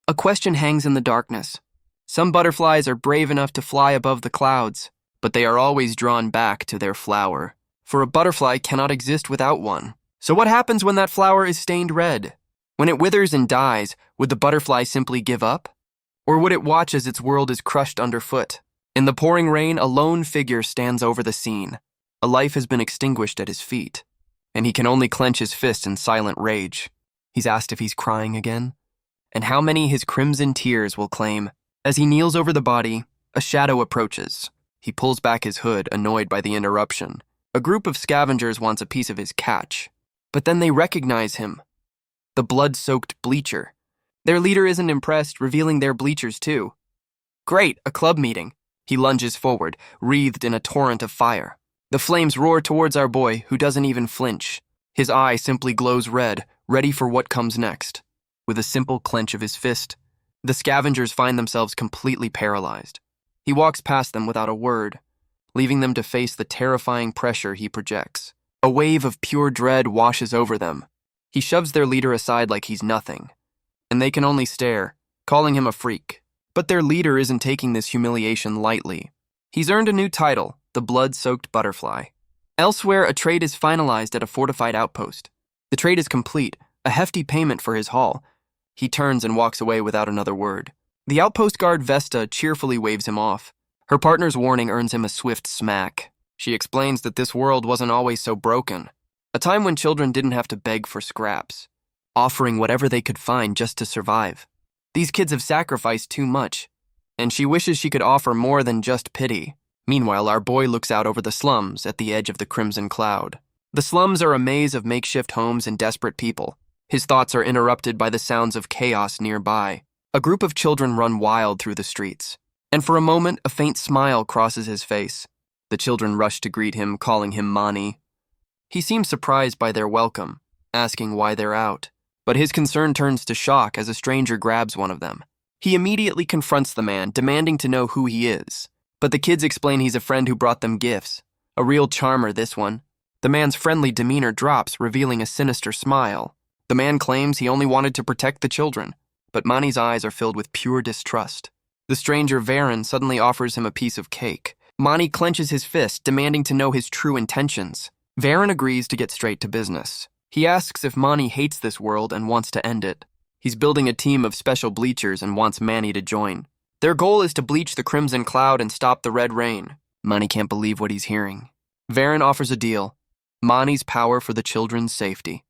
A question hangs in the darkness. Some butterflies are brave enough to fly above the clouds, but they are always drawn back to their flower, for a butterfly cannot exist without one. So what happens when that flower is stained red? When it withers and dies, would the butterfly simply give up? Or would it watch as its world is crushed underfoot? In the pouring rain, a lone figure stands over the scene. A life has been extinguished at his feet, and he can only clench his fist in silent rage. He's asked if he's crying again, and how many his crimson tears will claim. As he kneels over the body, a shadow approaches. He pulls back his hood, annoyed by the interruption. A group of scavengers wants a piece of his catch, but then they recognize him. The blood-soaked bleacher. Their leader isn't impressed, revealing their bleachers too. Great, a club meeting. He lunges forward, wreathed in a torrent of fire. The flames roar towards our boy, who doesn't even flinch. His eye simply glows red, ready for what comes next. With a simple clench of his fist, the scavengers find themselves completely paralyzed. He walks past them without a word, leaving them to face the terrifying pressure he projects. A wave of pure dread washes over them. He shoves their leader aside like he's nothing, and they can only stare, calling him a freak. But their leader isn't taking this humiliation lightly. He's earned a new title, the blood-soaked butterfly. Elsewhere, a trade is finalized at a fortified outpost. The trade is complete, a hefty payment for his haul. He turns and walks away without another word. The outpost guard Vesta cheerfully waves him off. Her partner's warning earns him a swift smack. She explains that this world wasn't always so broken. A time when children didn't have to beg for scraps, offering whatever they could find just to survive. These kids have sacrificed too much, and she wishes she could offer more than just pity. Meanwhile, our boy looks out over the slums at the edge of the crimson cloud. The slums are a maze of makeshift homes and desperate people. His thoughts are interrupted by the sounds of chaos nearby. A group of children run wild through the streets, and for a moment, a faint smile crosses his face. The children rush to greet him, calling him Mani. He seems surprised by their welcome, asking why they're out. But his concern turns to shock as a stranger grabs one of them. He immediately confronts the man, demanding to know who he is. But the kids explain he's a friend who brought them gifts. A real charmer, this one. The man's friendly demeanor drops, revealing a sinister smile. The man claims he only wanted to protect the children, but Mani's eyes are filled with pure distrust. The stranger Varen suddenly offers him a piece of cake. Mani clenches his fist, demanding to know his true intentions. Varen agrees to get straight to business. He asks if Mani hates this world and wants to end it. He's building a team of special bleachers and wants Mani to join. Their goal is to bleach the crimson cloud and stop the red rain. Mani can't believe what he's hearing. Varen offers a deal. Mani's power for the children's safety.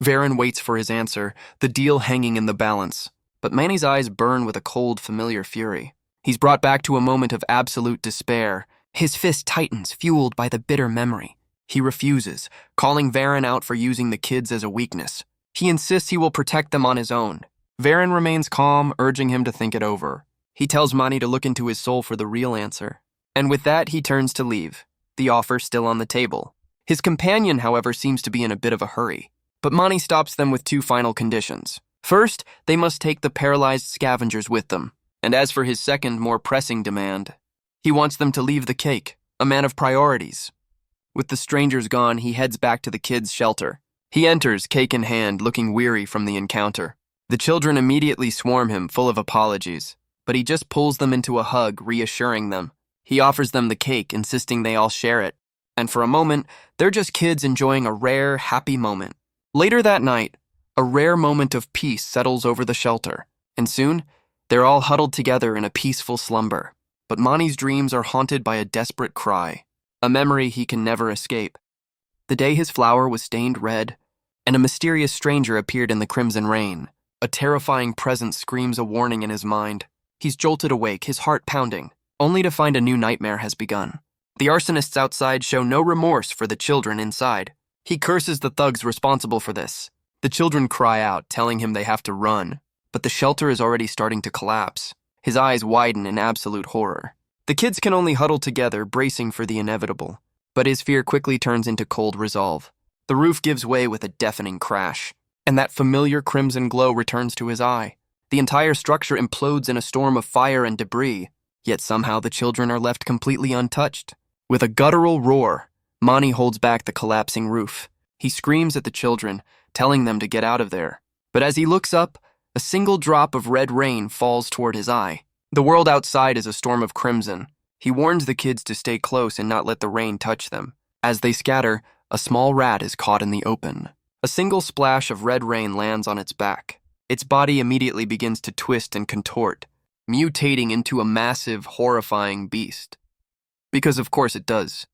Varen waits for his answer, the deal hanging in the balance. But Mani's eyes burn with a cold, familiar fury. He's brought back to a moment of absolute despair. His fist tightens, fueled by the bitter memory. He refuses, calling Varen out for using the kids as a weakness. He insists he will protect them on his own. Varen remains calm, urging him to think it over. He tells Mani to look into his soul for the real answer. And with that, he turns to leave, the offer still on the table. His companion, however, seems to be in a bit of a hurry. But Mani stops them with two final conditions. First, they must take the paralyzed scavengers with them. And as for his second, more pressing demand, he wants them to leave the cake, a man of priorities. With the strangers gone, he heads back to the kids' shelter. He enters, cake in hand, looking weary from the encounter. The children immediately swarm him, full of apologies, but he just pulls them into a hug, reassuring them. He offers them the cake, insisting they all share it. And for a moment, they're just kids enjoying a rare, happy moment. Later that night, a rare moment of peace settles over the shelter, and soon, they're all huddled together in a peaceful slumber. But Mani's dreams are haunted by a desperate cry, a memory he can never escape. The day his flower was stained red, and a mysterious stranger appeared in the crimson rain. A terrifying presence screams a warning in his mind. He's jolted awake, his heart pounding, only to find a new nightmare has begun. The arsonists outside show no remorse for the children inside. He curses the thugs responsible for this. The children cry out, telling him they have to run, but the shelter is already starting to collapse. His eyes widen in absolute horror. The kids can only huddle together, bracing for the inevitable, but his fear quickly turns into cold resolve. The roof gives way with a deafening crash, and that familiar crimson glow returns to his eye. The entire structure implodes in a storm of fire and debris, yet somehow the children are left completely untouched. With a guttural roar, Mani holds back the collapsing roof. He screams at the children, telling them to get out of there. But as he looks up, A single drop of red rain falls toward his eye. The world outside is a storm of crimson. He warns the kids to stay close and not let the rain touch them. As they scatter, a small rat is caught in the open. A single splash of red rain lands on its back. Its body immediately begins to twist and contort, mutating into a massive, horrifying beast. Because of course it does.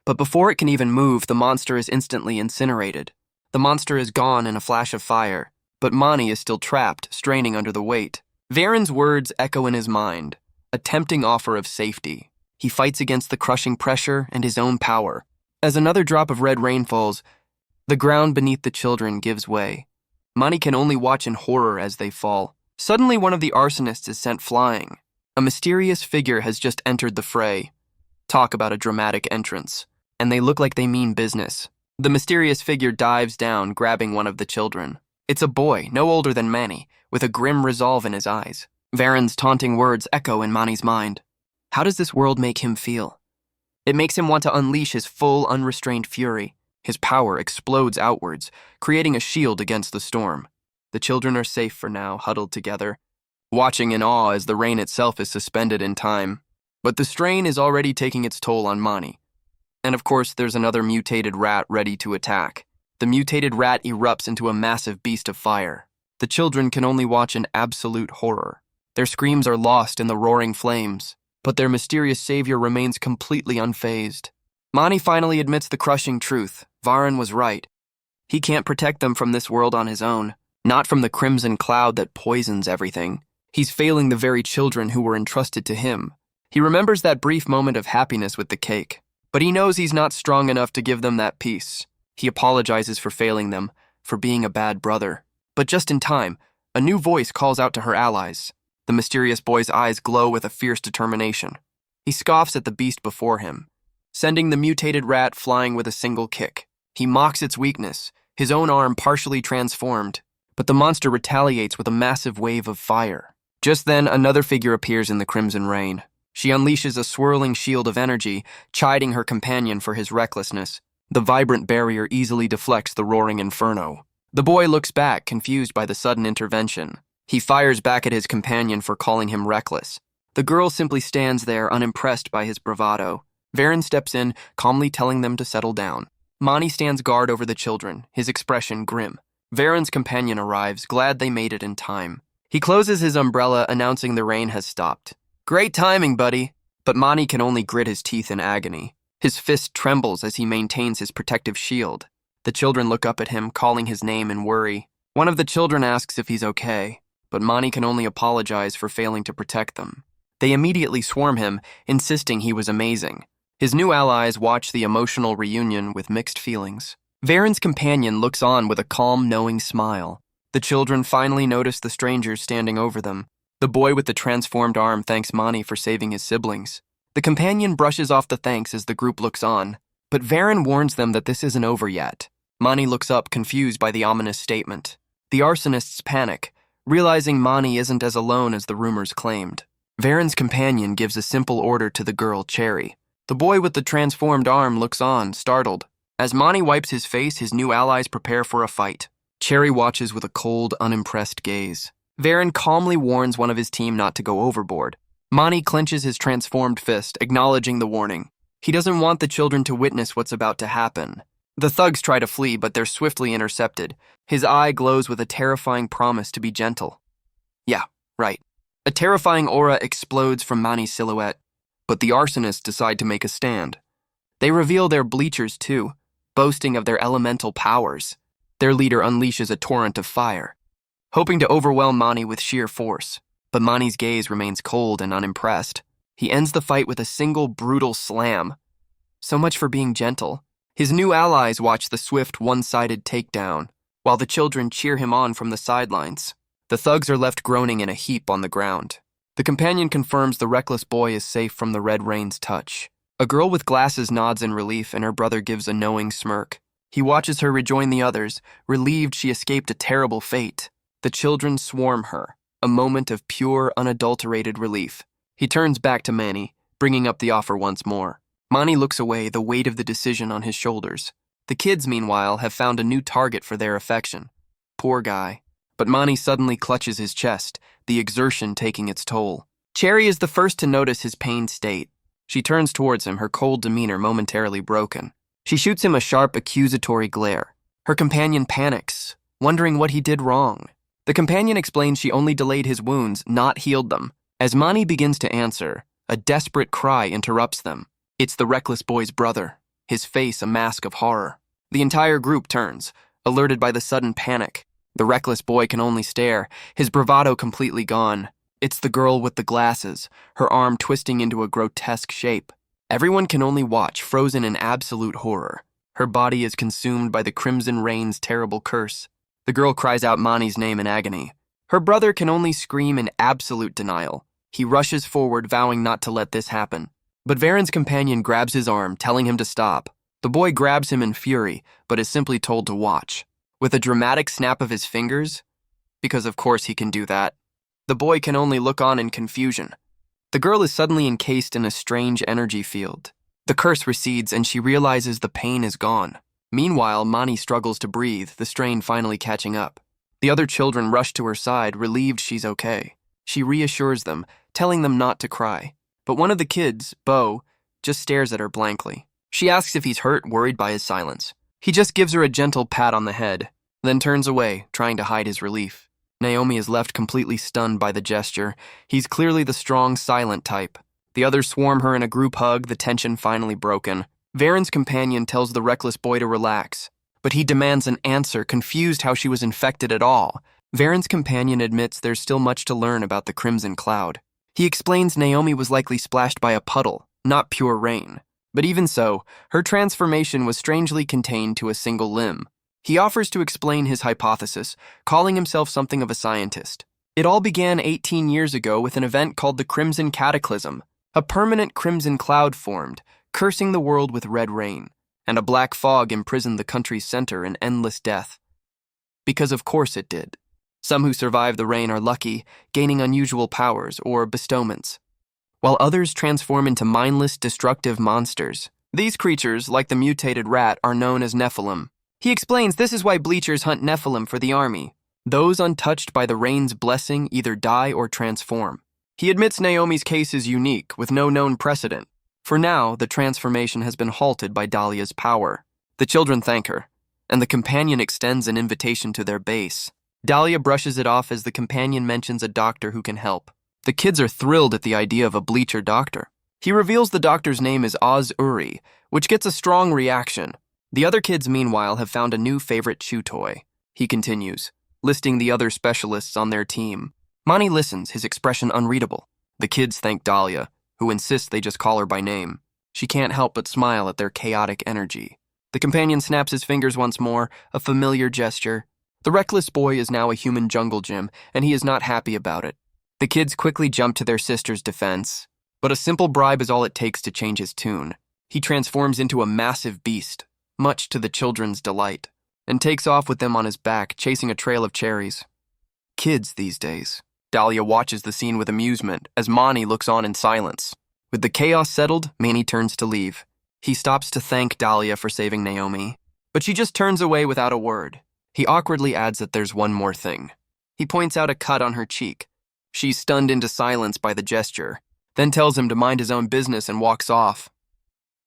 But before it can even move, the monster is instantly incinerated. The monster is gone in a flash of fire, but Mani is still trapped, straining under the weight. Varen's words echo in his mind, a tempting offer of safety. He fights against the crushing pressure and his own power. As another drop of red rain falls, the ground beneath the children gives way. Mani can only watch in horror as they fall. Suddenly, one of the arsonists is sent flying. A mysterious figure has just entered the fray. Talk about a dramatic entrance. And they look like they mean business. The mysterious figure dives down, grabbing one of the children. It's a boy, no older than Mani, with a grim resolve in his eyes. Varen's taunting words echo in Mani's mind. How does this world make him feel? It makes him want to unleash his full, unrestrained fury. His power explodes outwards, creating a shield against the storm. The children are safe for now, huddled together, watching in awe as the rain itself is suspended in time. But the strain is already taking its toll on Mani. And of course, there's another mutated rat ready to attack. The mutated rat erupts into a massive beast of fire. The children can only watch in absolute horror. Their screams are lost in the roaring flames, but their mysterious savior remains completely unfazed. Mani finally admits the crushing truth. Varen was right. He can't protect them from this world on his own, not from the crimson cloud that poisons everything. He's failing the very children who were entrusted to him. He remembers that brief moment of happiness with the cake, but he knows he's not strong enough to give them that peace. He apologizes for failing them, for being a bad brother. But just in time, a new voice calls out to her allies. The mysterious boy's eyes glow with a fierce determination. He scoffs at the beast before him, sending the mutated rat flying with a single kick. He mocks its weakness, his own arm partially transformed, but the monster retaliates with a massive wave of fire. Just then, another figure appears in the crimson rain. She unleashes a swirling shield of energy, chiding her companion for his recklessness. The vibrant barrier easily deflects the roaring inferno. The boy looks back, confused by the sudden intervention. He fires back at his companion for calling him reckless. The girl simply stands there, unimpressed by his bravado. Varen steps in, calmly telling them to settle down. Mani stands guard over the children, his expression grim. Varen's companion arrives, glad they made it in time. He closes his umbrella, announcing the rain has stopped. Great timing, buddy. But Mani can only grit his teeth in agony. His fist trembles as he maintains his protective shield. The children look up at him, calling his name in worry. One of the children asks if he's okay, but Mani can only apologize for failing to protect them. They immediately swarm him, insisting he was amazing. His new allies watch the emotional reunion with mixed feelings. Varen's companion looks on with a calm, knowing smile. The children finally notice the strangers standing over them. The boy with the transformed arm thanks Mani for saving his siblings. The companion brushes off the thanks as the group looks on, but Varen warns them that this isn't over yet. Mani looks up, confused by the ominous statement. The arsonists panic, realizing Mani isn't as alone as the rumors claimed. Varen's companion gives a simple order to the girl, Cherry. The boy with the transformed arm looks on, startled. As Mani wipes his face, his new allies prepare for a fight. Cherry watches with a cold, unimpressed gaze. Varen calmly warns one of his team not to go overboard. Mani clenches his transformed fist, acknowledging the warning. He doesn't want the children to witness what's about to happen. The thugs try to flee, but they're swiftly intercepted. His eye glows with a terrifying promise to be gentle. Yeah, right. A terrifying aura explodes from Mani's silhouette, but the arsonists decide to make a stand. They reveal their bleachers too, boasting of their elemental powers. Their leader unleashes a torrent of fire, hoping to overwhelm Mani with sheer force. But Mani's gaze remains cold and unimpressed. He ends the fight with a single brutal slam. So much for being gentle. His new allies watch the swift, one-sided takedown, while the children cheer him on from the sidelines. The thugs are left groaning in a heap on the ground. The companion confirms the reckless boy is safe from the red rain's touch. A girl with glasses nods in relief, and her brother gives a knowing smirk. He watches her rejoin the others, relieved she escaped a terrible fate. The children swarm her, a moment of pure, unadulterated relief. He turns back to Mani, bringing up the offer once more. Mani looks away, the weight of the decision on his shoulders. The kids, meanwhile, have found a new target for their affection. Poor guy. but Mani suddenly clutches his chest, the exertion taking its toll. Cherry is the first to notice his pained state. She turns towards him, her cold demeanor momentarily broken. She shoots him a sharp, accusatory glare. Her companion panics, wondering what he did wrong. The companion explains she only delayed his wounds, not healed them. As Mani begins to answer, a desperate cry interrupts them. It's the reckless boy's brother, his face a mask of horror. The entire group turns, alerted by the sudden panic. The reckless boy can only stare, his bravado completely gone. It's the girl with the glasses, her arm twisting into a grotesque shape. Everyone can only watch, frozen in absolute horror. Her body is consumed by the Crimson Rain's terrible curse. The girl cries out Mani's name in agony. Her brother can only scream in absolute denial. He rushes forward, vowing not to let this happen. But Varen's companion grabs his arm, telling him to stop. The boy grabs him in fury, but is simply told to watch. With a dramatic snap of his fingers, because of course he can do that, the boy can only look on in confusion. The girl is suddenly encased in a strange energy field. The curse recedes and she realizes the pain is gone. Meanwhile, Mani struggles to breathe, the strain finally catching up. The other children rush to her side, relieved she's okay. She reassures them, telling them not to cry. But one of the kids, Bo, just stares at her blankly. She asks if he's hurt, worried by his silence. He just gives her a gentle pat on the head, then turns away, trying to hide his relief. Naomi is left completely stunned by the gesture. He's clearly the strong, silent type. The others swarm her in a group hug, the tension finally broken. Varen's companion tells the reckless boy to relax, but he demands an answer, confused how she was infected at all. Varen's companion admits there's still much to learn about the Crimson Cloud. He explains Naomi was likely splashed by a puddle, not pure rain. But even so, her transformation was strangely contained to a single limb. He offers to explain his hypothesis, calling himself something of a scientist. It all began 18 years ago with an event called the Crimson Cataclysm. A permanent crimson cloud formed, cursing the world with red rain, and a black fog imprisoned the country's center in endless death. Because of course it did. Some who survive the rain are lucky, gaining unusual powers or bestowments, while others transform into mindless, destructive monsters. These creatures, like the mutated rat, are known as Nephilim. He explains this is why bleachers hunt Nephilim for the army. Those untouched by the rain's blessing either die or transform. He admits Naomi's case is unique, with no known precedent. For now, the transformation has been halted by Dalia's power. The children thank her, and the companion extends an invitation to their base. Dalia brushes it off as the companion mentions a doctor who can help. The kids are thrilled at the idea of a bleacher doctor. He reveals the doctor's name is Oz-Uri, which gets a strong reaction. The other kids, meanwhile, have found a new favorite chew toy. He continues, listing the other specialists on their team. Mani listens, his expression unreadable. The kids thank Dalia, who insists they just call her by name. She can't help but smile at their chaotic energy. The companion snaps his fingers once more, a familiar gesture. The reckless boy is now a human jungle gym, and he is not happy about it. The kids quickly jump to their sister's defense, but a simple bribe is all it takes to change his tune. He transforms into a massive beast, much to the children's delight, and takes off with them on his back, chasing a trail of cherries. Kids these days. Dalia watches the scene with amusement as Mani looks on in silence. With the chaos settled, Mani turns to leave. He stops to thank Dalia for saving Naomi, but she just turns away without a word. He awkwardly adds that there's one more thing. He points out a cut on her cheek. She's stunned into silence by the gesture, then tells him to mind his own business and walks off.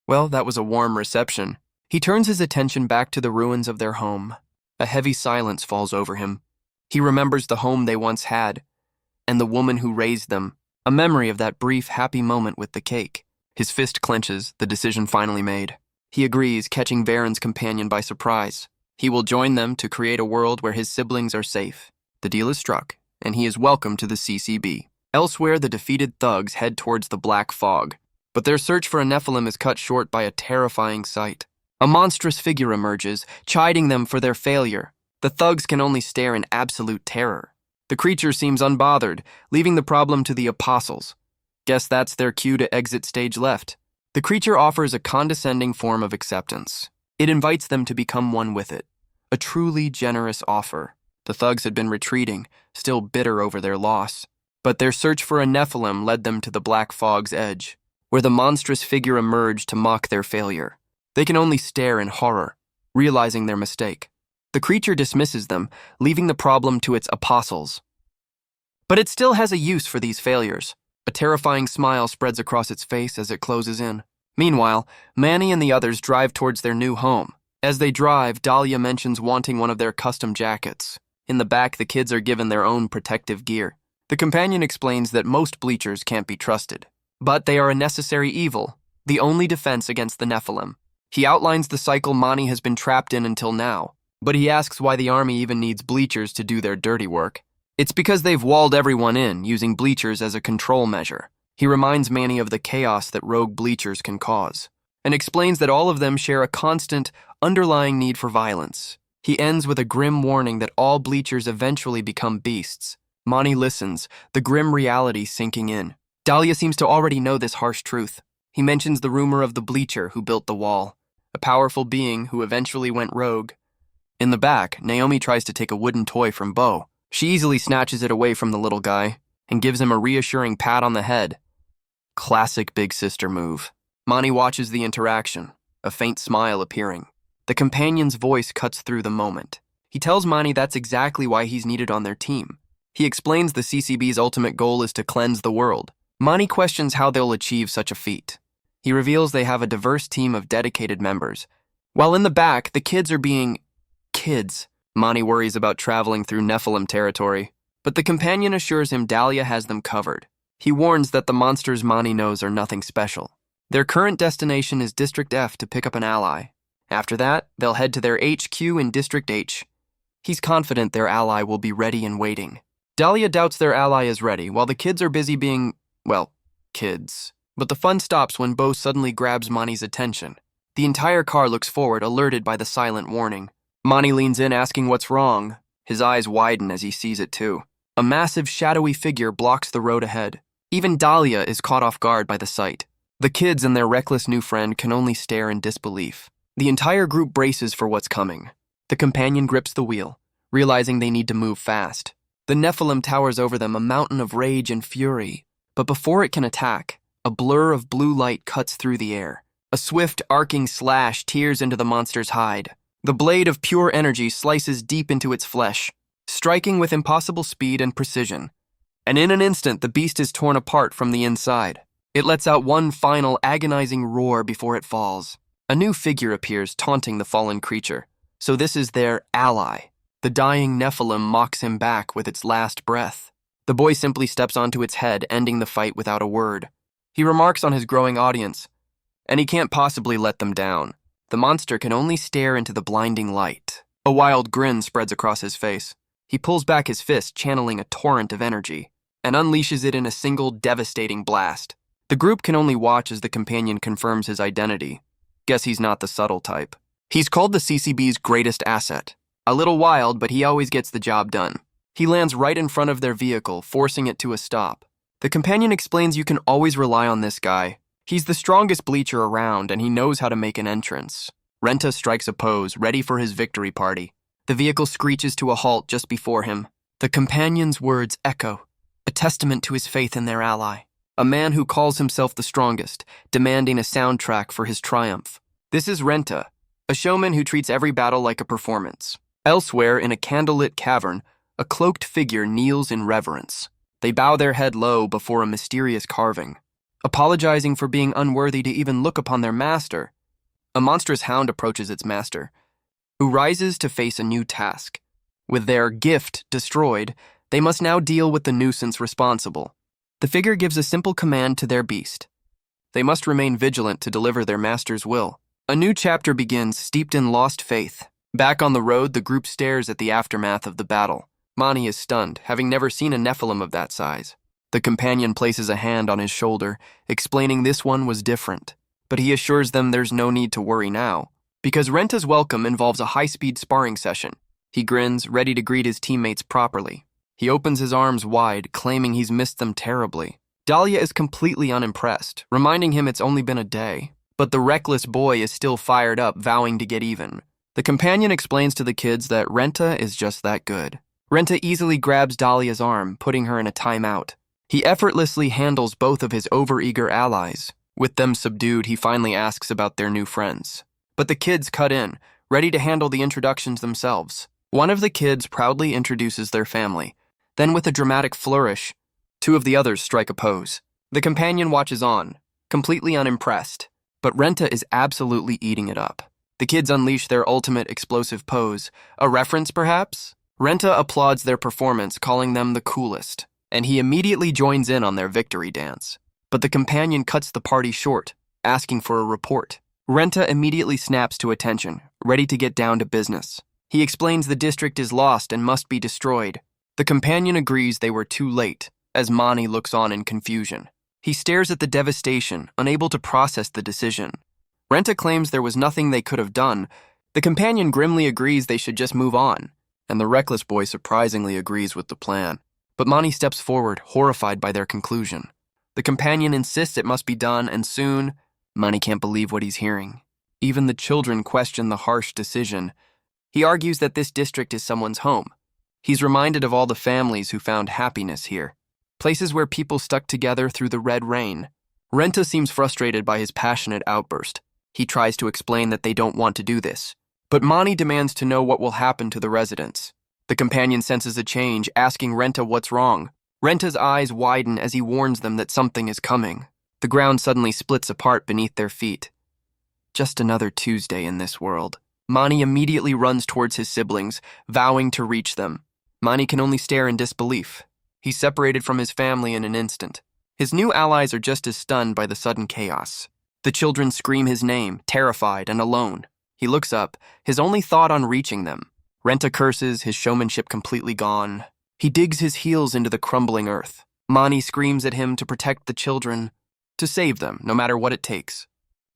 Well, that was a warm reception. He turns his attention back to the ruins of their home. A heavy silence falls over him. He remembers the home they once had, and the woman who raised them, a memory of that brief, happy moment with the cake. His fist clenches, the decision finally made. He agrees, catching Varen's companion by surprise. He will join them to create a world where his siblings are safe. The deal is struck, and he is welcome to the CCB. Elsewhere, the defeated thugs head towards the black fog, but their search for a Nephilim is cut short by a terrifying sight. A monstrous figure emerges, chiding them for their failure. The thugs can only stare in absolute terror. The creature seems unbothered, leaving the problem to the apostles. Guess that's their cue to exit stage left. The creature offers a condescending form of acceptance. It invites them to become one with it. A truly generous offer. The thugs had been retreating, still bitter over their loss. But their search for a Nephilim led them to the black fog's edge, where the monstrous figure emerged to mock their failure. They can only stare in horror, realizing their mistake. The creature dismisses them, leaving the problem to its apostles. But it still has a use for these failures. A terrifying smile spreads across its face as it closes in. Meanwhile, Manny and the others drive towards their new home. As they drive, Dalia mentions wanting one of their custom jackets. In the back, the kids are given their own protective gear. The companion explains that most bleachers can't be trusted, but they are a necessary evil, the only defense against the Nephilim. He outlines the cycle Mani has been trapped in until now, but he asks why the army even needs bleachers to do their dirty work. It's because they've walled everyone in, using bleachers as a control measure. He reminds Manny of the chaos that rogue bleachers can cause, and explains that all of them share a constant, underlying need for violence. He ends with a grim warning that all bleachers eventually become beasts. Mani listens, the grim reality sinking in. Dalia seems to already know this harsh truth. He mentions the rumor of the bleacher who built the wall, a powerful being who eventually went rogue. In the back, Naomi tries to take a wooden toy from Bo. She easily snatches it away from the little guy and gives him a reassuring pat on the head. Classic big sister move. Mani watches the interaction, a faint smile appearing. The companion's voice cuts through the moment. He tells Mani that's exactly why he's needed on their team. He explains the CCB's ultimate goal is to cleanse the world. Mani questions how they'll achieve such a feat. He reveals they have a diverse team of dedicated members. While in the back, the kids are being kids. Mani worries about traveling through Nephilim territory, but the companion assures him Dalia has them covered. He warns that the monsters Mani knows are nothing special. Their current destination is District F to pick up an ally. After that, they'll head to their HQ in District H. He's confident their ally will be ready and waiting. Dalia doubts their ally is ready, while the kids are busy being, well, kids. But the fun stops when Bo suddenly grabs Mani's attention. The entire car looks forward, alerted by the silent warning. Mani leans in, asking what's wrong. His eyes widen as he sees it too. A massive, shadowy figure blocks the road ahead. Even Dalia is caught off guard by the sight. The kids and their reckless new friend can only stare in disbelief. The entire group braces for what's coming. The companion grips the wheel, realizing they need to move fast. The Nephilim towers over them, a mountain of rage and fury. But before it can attack, a blur of blue light cuts through the air. A swift, arcing slash tears into the monster's hide. The blade of pure energy slices deep into its flesh, striking with impossible speed and precision. And in an instant, the beast is torn apart from the inside. It lets out one final, agonizing roar before it falls. A new figure appears, taunting the fallen creature. So this is their ally. The dying Nephilim mocks him back with its last breath. The boy simply steps onto its head, ending the fight without a word. He remarks on his growing audience, and he can't possibly let them down. The monster can only stare into the blinding light. A wild grin spreads across his face. He pulls back his fist, channeling a torrent of energy, and unleashes it in a single devastating blast. The group can only watch as the companion confirms his identity. Guess he's not the subtle type. He's called the CCB's greatest asset. A little wild, but he always gets the job done. He lands right in front of their vehicle, forcing it to a stop. The companion explains you can always rely on this guy. He's the strongest bleacher around, and he knows how to make an entrance. Renta strikes a pose, ready for his victory party. The vehicle screeches to a halt just before him. The companion's words echo, a testament to his faith in their ally. A man who calls himself the strongest, demanding a soundtrack for his triumph. This is Renta, a showman who treats every battle like a performance. Elsewhere, in a candlelit cavern, a cloaked figure kneels in reverence. They bow their head low before a mysterious carving, apologizing for being unworthy to even look upon their master. A monstrous hound approaches its master, who rises to face a new task. With their gift destroyed, they must now deal with the nuisance responsible. The figure gives a simple command to their beast. They must remain vigilant to deliver their master's will. A new chapter begins, steeped in lost faith. Back on the road, the group stares at the aftermath of the battle. Mani is stunned, having never seen a Nephilim of that size. The companion places a hand on his shoulder, explaining this one was different. But he assures them there's no need to worry now, because Renta's welcome involves a high-speed sparring session. He grins, ready to greet his teammates properly. He opens his arms wide, claiming he's missed them terribly. Dalia is completely unimpressed, reminding him it's only been a day. But the reckless boy is still fired up, vowing to get even. The companion explains to the kids that Renta is just that good. Renta easily grabs Dalia's arm, putting her in a timeout. He effortlessly handles both of his overeager allies. With them subdued, he finally asks about their new friends. But the kids cut in, ready to handle the introductions themselves. One of the kids proudly introduces their family. Then with a dramatic flourish, two of the others strike a pose. The companion watches on, completely unimpressed, but Renta is absolutely eating it up. The kids unleash their ultimate explosive pose. A reference, perhaps? Renta applauds their performance, calling them the coolest, and he immediately joins in on their victory dance. But the companion cuts the party short, asking for a report. Renta immediately snaps to attention, ready to get down to business. He explains the district is lost and must be destroyed. The companion agrees they were too late, as Mani looks on in confusion. He stares at the devastation, unable to process the decision. Renta claims there was nothing they could have done. The companion grimly agrees they should just move on, and the reckless boy surprisingly agrees with the plan. But Mani steps forward, horrified by their conclusion. The companion insists it must be done, and soon, Mani can't believe what he's hearing. Even the children question the harsh decision. He argues that this district is someone's home. He's reminded of all the families who found happiness here. Places where people stuck together through the red rain. Renta seems frustrated by his passionate outburst. He tries to explain that they don't want to do this. But Mani demands to know what will happen to the residents. The companion senses a change, asking Renta what's wrong. Renta's eyes widen as he warns them that something is coming. The ground suddenly splits apart beneath their feet. Just another Tuesday in this world. Mani immediately runs towards his siblings, vowing to reach them. Mani can only stare in disbelief. He's separated from his family in an instant. His new allies are just as stunned by the sudden chaos. The children scream his name, terrified and alone. He looks up, his only thought on reaching them. Renta curses, his showmanship completely gone. He digs his heels into the crumbling earth. Mani screams at him to protect the children, to save them, no matter what it takes.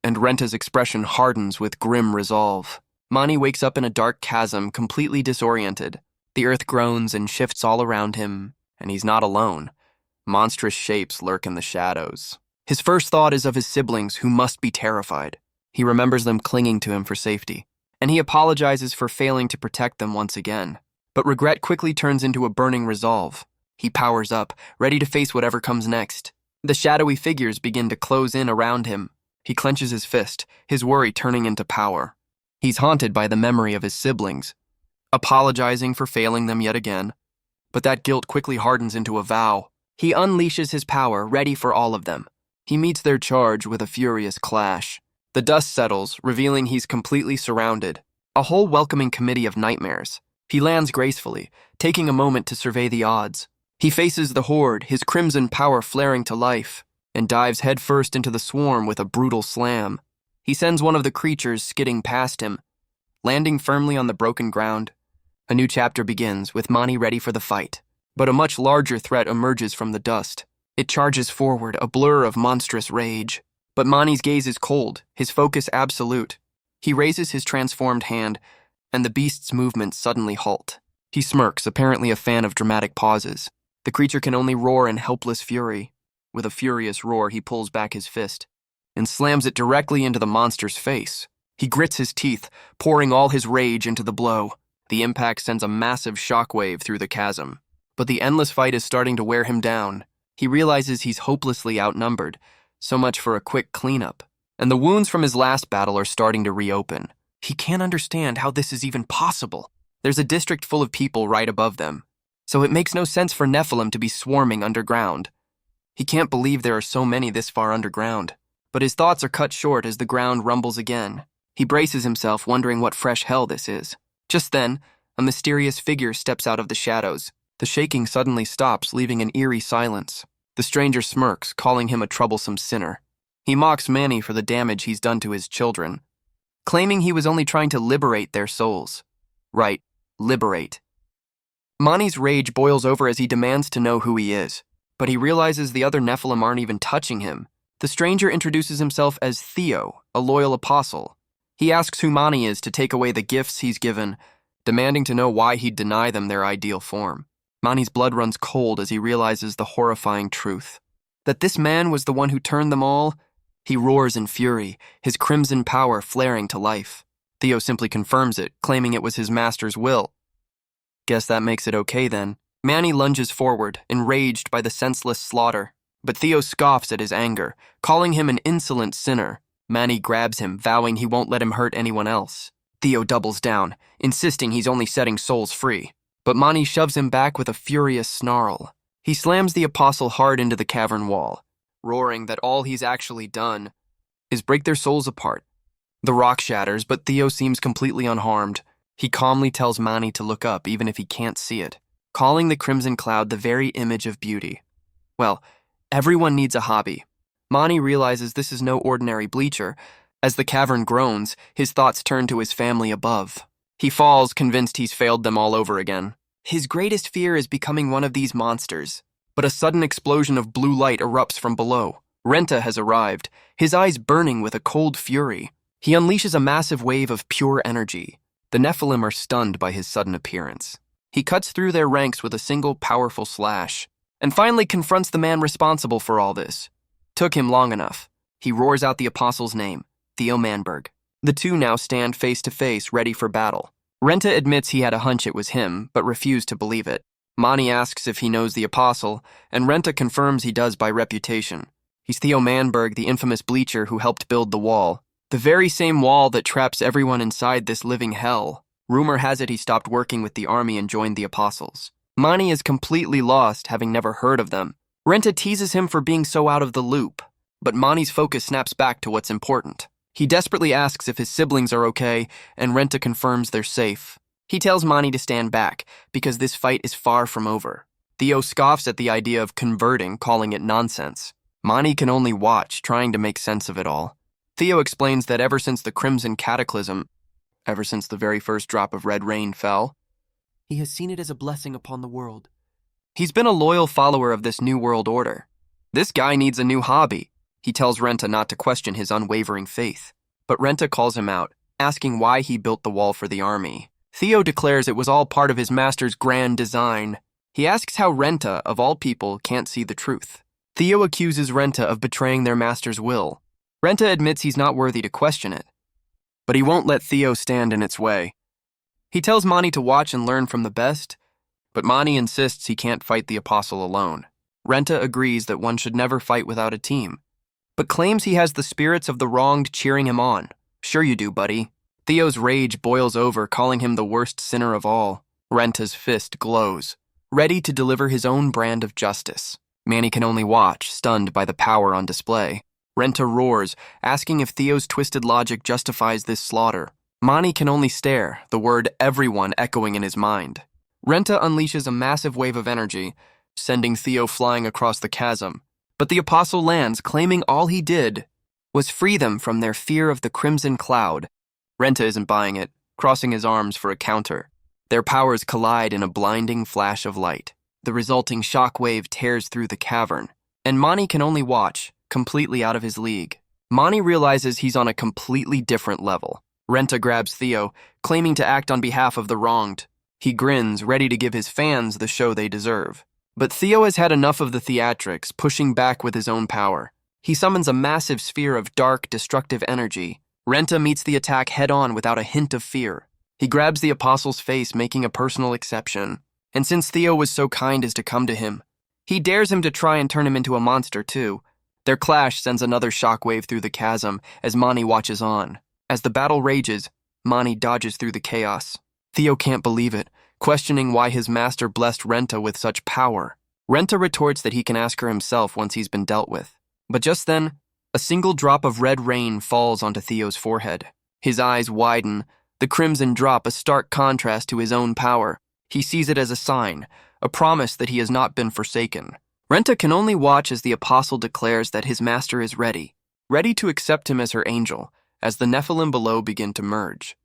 And Renta's expression hardens with grim resolve. Mani wakes up in a dark chasm, completely disoriented. The earth groans and shifts all around him, and he's not alone. Monstrous shapes lurk in the shadows. His first thought is of his siblings, who must be terrified. He remembers them clinging to him for safety, and he apologizes for failing to protect them once again. But regret quickly turns into a burning resolve. He powers up, ready to face whatever comes next. The shadowy figures begin to close in around him. He clenches his fist, his worry turning into power. He's haunted by the memory of his siblings, apologizing for failing them yet again. But that guilt quickly hardens into a vow. He unleashes his power, ready for all of them. He meets their charge with a furious clash. The dust settles, revealing he's completely surrounded. A whole welcoming committee of nightmares. He lands gracefully, taking a moment to survey the odds. He faces the horde, his crimson power flaring to life, and dives headfirst into the swarm with a brutal slam. He sends one of the creatures skidding past him, landing firmly on the broken ground. A new chapter begins, with Mani ready for the fight. But a much larger threat emerges from the dust. It charges forward, a blur of monstrous rage. But Mani's gaze is cold, his focus absolute. He raises his transformed hand, and the beast's movements suddenly halt. He smirks, apparently a fan of dramatic pauses. The creature can only roar in helpless fury. With a furious roar, he pulls back his fist and slams it directly into the monster's face. He grits his teeth, pouring all his rage into the blow. The impact sends a massive shockwave through the chasm. But the endless fight is starting to wear him down. He realizes he's hopelessly outnumbered. So much for a quick cleanup. And the wounds from his last battle are starting to reopen. He can't understand how this is even possible. There's a district full of people right above them, so it makes no sense for Nephilim to be swarming underground. He can't believe there are so many this far underground. But his thoughts are cut short as the ground rumbles again. He braces himself, wondering what fresh hell this is. Just then, a mysterious figure steps out of the shadows. The shaking suddenly stops, leaving an eerie silence. The stranger smirks, calling him a troublesome sinner. He mocks Mani for the damage he's done to his children, claiming he was only trying to liberate their souls. Right, liberate. Mani's rage boils over as he demands to know who he is, but he realizes the other Nephilim aren't even touching him. The stranger introduces himself as Theo, a loyal apostle. He asks who Mani is to take away the gifts he's given, demanding to know why he'd deny them their ideal form. Mani's blood runs cold as he realizes the horrifying truth. That this man was the one who turned them all. He roars in fury, his crimson power flaring to life. Theo simply confirms it, claiming it was his master's will. Guess that makes it okay then. Mani lunges forward, enraged by the senseless slaughter. But Theo scoffs at his anger, calling him an insolent sinner. Mani grabs him, vowing he won't let him hurt anyone else. Theo doubles down, insisting he's only setting souls free, but Mani shoves him back with a furious snarl. He slams the apostle hard into the cavern wall, roaring that all he's actually done is break their souls apart. The rock shatters, but Theo seems completely unharmed. He calmly tells Mani to look up even if he can't see it, calling the crimson cloud the very image of beauty. Well, everyone needs a hobby. Mani realizes this is no ordinary bleacher. As the cavern groans, his thoughts turn to his family above. He falls, convinced he's failed them all over again. His greatest fear is becoming one of these monsters. But a sudden explosion of blue light erupts from below. Renta has arrived, his eyes burning with a cold fury. He unleashes a massive wave of pure energy. The Nephilim are stunned by his sudden appearance. He cuts through their ranks with a single powerful slash, and finally confronts the man responsible for all this. Took him long enough. He roars out the apostle's name, Theo Manberg. The two now stand face to face, ready for battle. Renta admits he had a hunch it was him, but refused to believe it. Mani asks if he knows the apostle, and Renta confirms he does by reputation. He's Theo Manberg, the infamous bleacher who helped build the wall. The very same wall that traps everyone inside this living hell. Rumor has it he stopped working with the army and joined the apostles. Mani is completely lost, having never heard of them. Renta teases him for being so out of the loop, but Mani's focus snaps back to what's important. He desperately asks if his siblings are okay, and Renta confirms they're safe. He tells Mani to stand back, because this fight is far from over. Theo scoffs at the idea of converting, calling it nonsense. Mani can only watch, trying to make sense of it all. Theo explains that ever since the Crimson Cataclysm, ever since the very first drop of red rain fell, he has seen it as a blessing upon the world. He's been a loyal follower of this new world order. This guy needs a new hobby. He tells Renta not to question his unwavering faith, but Renta calls him out, asking why he built the wall for the army. Theo declares it was all part of his master's grand design. He asks how Renta, of all people, can't see the truth. Theo accuses Renta of betraying their master's will. Renta admits he's not worthy to question it, but he won't let Theo stand in its way. He tells Mani to watch and learn from the best, but Mani insists he can't fight the apostle alone. Renta agrees that one should never fight without a team, but claims he has the spirits of the wronged cheering him on. Sure you do, buddy. Theo's rage boils over, calling him the worst sinner of all. Renta's fist glows, ready to deliver his own brand of justice. Mani can only watch, stunned by the power on display. Renta roars, asking if Theo's twisted logic justifies this slaughter. Mani can only stare, the word everyone echoing in his mind. Renta unleashes a massive wave of energy, sending Theo flying across the chasm. But the apostle lands, claiming all he did was free them from their fear of the crimson cloud. Renta isn't buying it, crossing his arms for a counter. Their powers collide in a blinding flash of light. The resulting shockwave tears through the cavern, and Mani can only watch, completely out of his league. Mani realizes he's on a completely different level. Renta grabs Theo, claiming to act on behalf of the wronged. He grins, ready to give his fans the show they deserve. But Theo has had enough of the theatrics, pushing back with his own power. He summons a massive sphere of dark, destructive energy. Renta meets the attack head-on without a hint of fear. He grabs the apostle's face, making a personal exception. And since Theo was so kind as to come to him, he dares him to try and turn him into a monster too. Their clash sends another shockwave through the chasm as Mani watches on. As the battle rages, Mani dodges through the chaos. Theo can't believe it, questioning why his master blessed Renta with such power. Renta retorts that he can ask her himself once he's been dealt with. But just then, a single drop of red rain falls onto Theo's forehead. His eyes widen, the crimson drop a stark contrast to his own power. He sees it as a sign, a promise that he has not been forsaken. Renta can only watch as the apostle declares that his master is ready to accept him as her angel, as the Nephilim below begin to merge.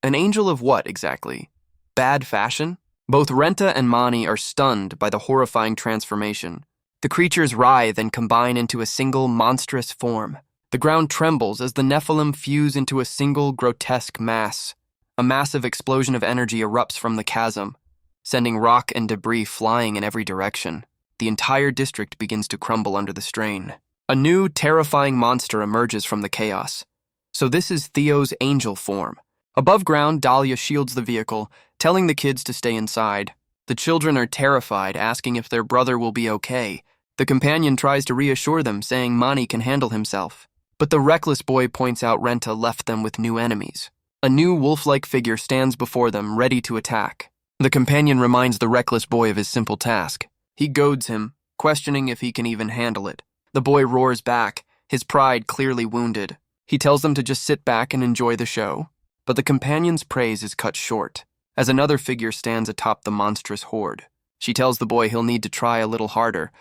An angel of what, exactly? Bad fashion? Both Renta and Mani are stunned by the horrifying transformation. The creatures writhe and combine into a single monstrous form. The ground trembles as the Nephilim fuse into a single grotesque mass. A massive explosion of energy erupts from the chasm, sending rock and debris flying in every direction. The entire district begins to crumble under the strain. A new, terrifying monster emerges from the chaos. So this is Theo's angel form. Above ground, Dalia shields the vehicle, telling the kids to stay inside. The children are terrified, asking if their brother will be okay. The companion tries to reassure them, saying Mani can handle himself. But the reckless boy points out Renta left them with new enemies. A new wolf-like figure stands before them, ready to attack. The companion reminds the reckless boy of his simple task. He goads him, questioning if he can even handle it. The boy roars back, his pride clearly wounded. He tells them to just sit back and enjoy the show. But the companion's praise is cut short, as another figure stands atop the monstrous horde. She tells the boy he'll need to try a little harder.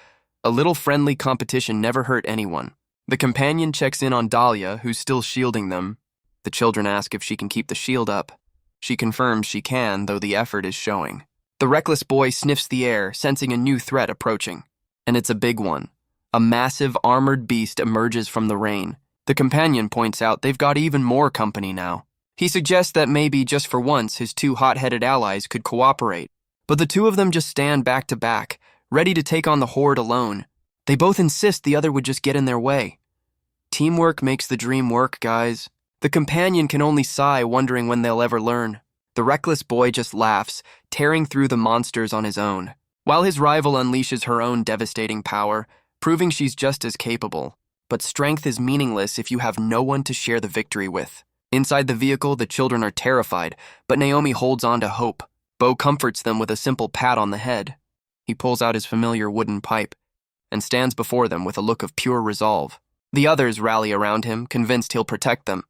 A little friendly competition never hurt anyone. The companion checks in on Dalia, who's still shielding them. The children ask if she can keep the shield up. She confirms she can, though the effort is showing. The reckless boy sniffs the air, sensing a new threat approaching. And it's a big one. A massive armored beast emerges from the rain. The companion points out they've got even more company now. He suggests that maybe just for once his two hot-headed allies could cooperate. But the two of them just stand back to back, ready to take on the horde alone. They both insist the other would just get in their way. Teamwork makes the dream work, guys. The companion can only sigh, wondering when they'll ever learn. The reckless boy just laughs, tearing through the monsters on his own, while his rival unleashes her own devastating power, proving she's just as capable. But strength is meaningless if you have no one to share the victory with. Inside the vehicle, the children are terrified, but Naomi holds on to hope. Bo comforts them with a simple pat on the head. He pulls out his familiar wooden pipe and stands before them with a look of pure resolve. The others rally around him, convinced he'll protect them.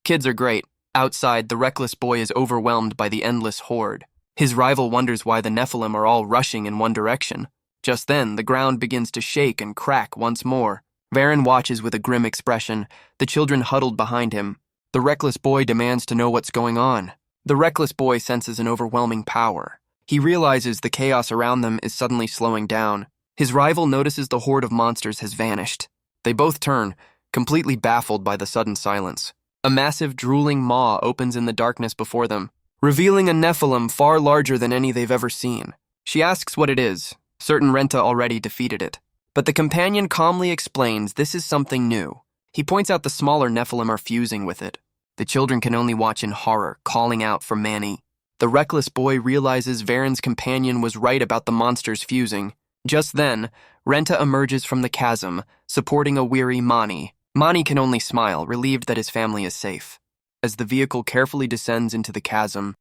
Kids are great. Outside, the reckless boy is overwhelmed by the endless horde. His rival wonders why the Nephilim are all rushing in one direction. Just then, the ground begins to shake and crack once more. Varen watches with a grim expression, the children huddled behind him. The reckless boy demands to know what's going on. The reckless boy senses an overwhelming power. He realizes the chaos around them is suddenly slowing down. His rival notices the horde of monsters has vanished. They both turn, completely baffled by the sudden silence. A massive, drooling maw opens in the darkness before them, revealing a Nephilim far larger than any they've ever seen. She asks what it is, certain Renta already defeated it. But the companion calmly explains this is something new. He points out the smaller Nephilim are fusing with it. The children can only watch in horror, calling out for Manny. The reckless boy realizes Varen's companion was right about the monsters fusing. Just then, Renta emerges from the chasm, supporting a weary Mani. Mani can only smile, relieved that his family is safe. As the vehicle carefully descends into the chasm,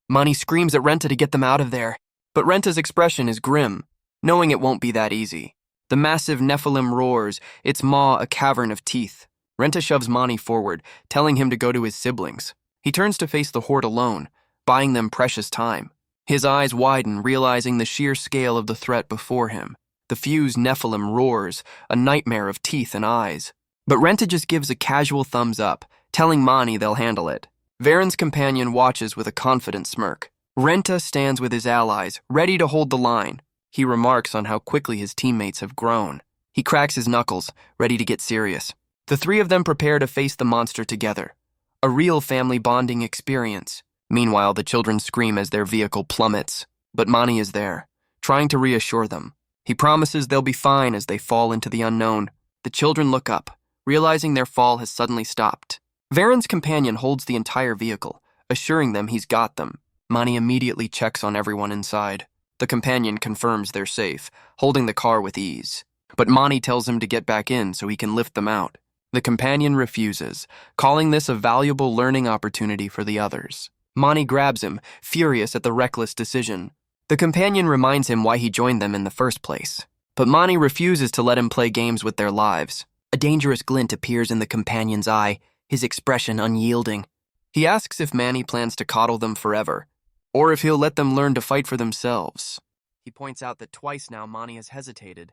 Mani screams at Renta to get them out of there. But Renta's expression is grim, knowing it won't be that easy. The massive Nephilim roars, its maw a cavern of teeth. Renta shoves Mani forward, telling him to go to his siblings. He turns to face the horde alone, buying them precious time. His eyes widen, realizing the sheer scale of the threat before him. The fused Nephilim roars, a nightmare of teeth and eyes. But Renta just gives a casual thumbs up, telling Mani they'll handle it. Varen's companion watches with a confident smirk. Renta stands with his allies, ready to hold the line. He remarks on how quickly his teammates have grown. He cracks his knuckles, ready to get serious. The three of them prepare to face the monster together. A real family bonding experience. Meanwhile, the children scream as their vehicle plummets. But Mani is there, trying to reassure them. He promises they'll be fine as they fall into the unknown. The children look up, realizing their fall has suddenly stopped. Varen's companion holds the entire vehicle, assuring them he's got them. Mani immediately checks on everyone inside. The companion confirms they're safe, holding the car with ease. But Mani tells him to get back in so he can lift them out. The companion refuses, calling this a valuable learning opportunity for the others. Mani grabs him, furious at the reckless decision. The companion reminds him why he joined them in the first place. But Mani refuses to let him play games with their lives. A dangerous glint appears in the companion's eye, his expression unyielding. He asks if Manny plans to coddle them forever, or if he'll let them learn to fight for themselves. He points out that twice now Mani has hesitated,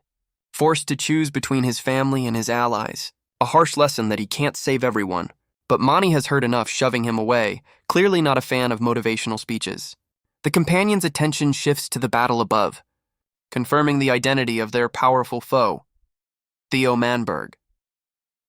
forced to choose between his family and his allies. A harsh lesson that he can't save everyone. But Mani has heard enough, shoving him away, clearly not a fan of motivational speeches. The companion's attention shifts to the battle above, confirming the identity of their powerful foe, Theo Manberg.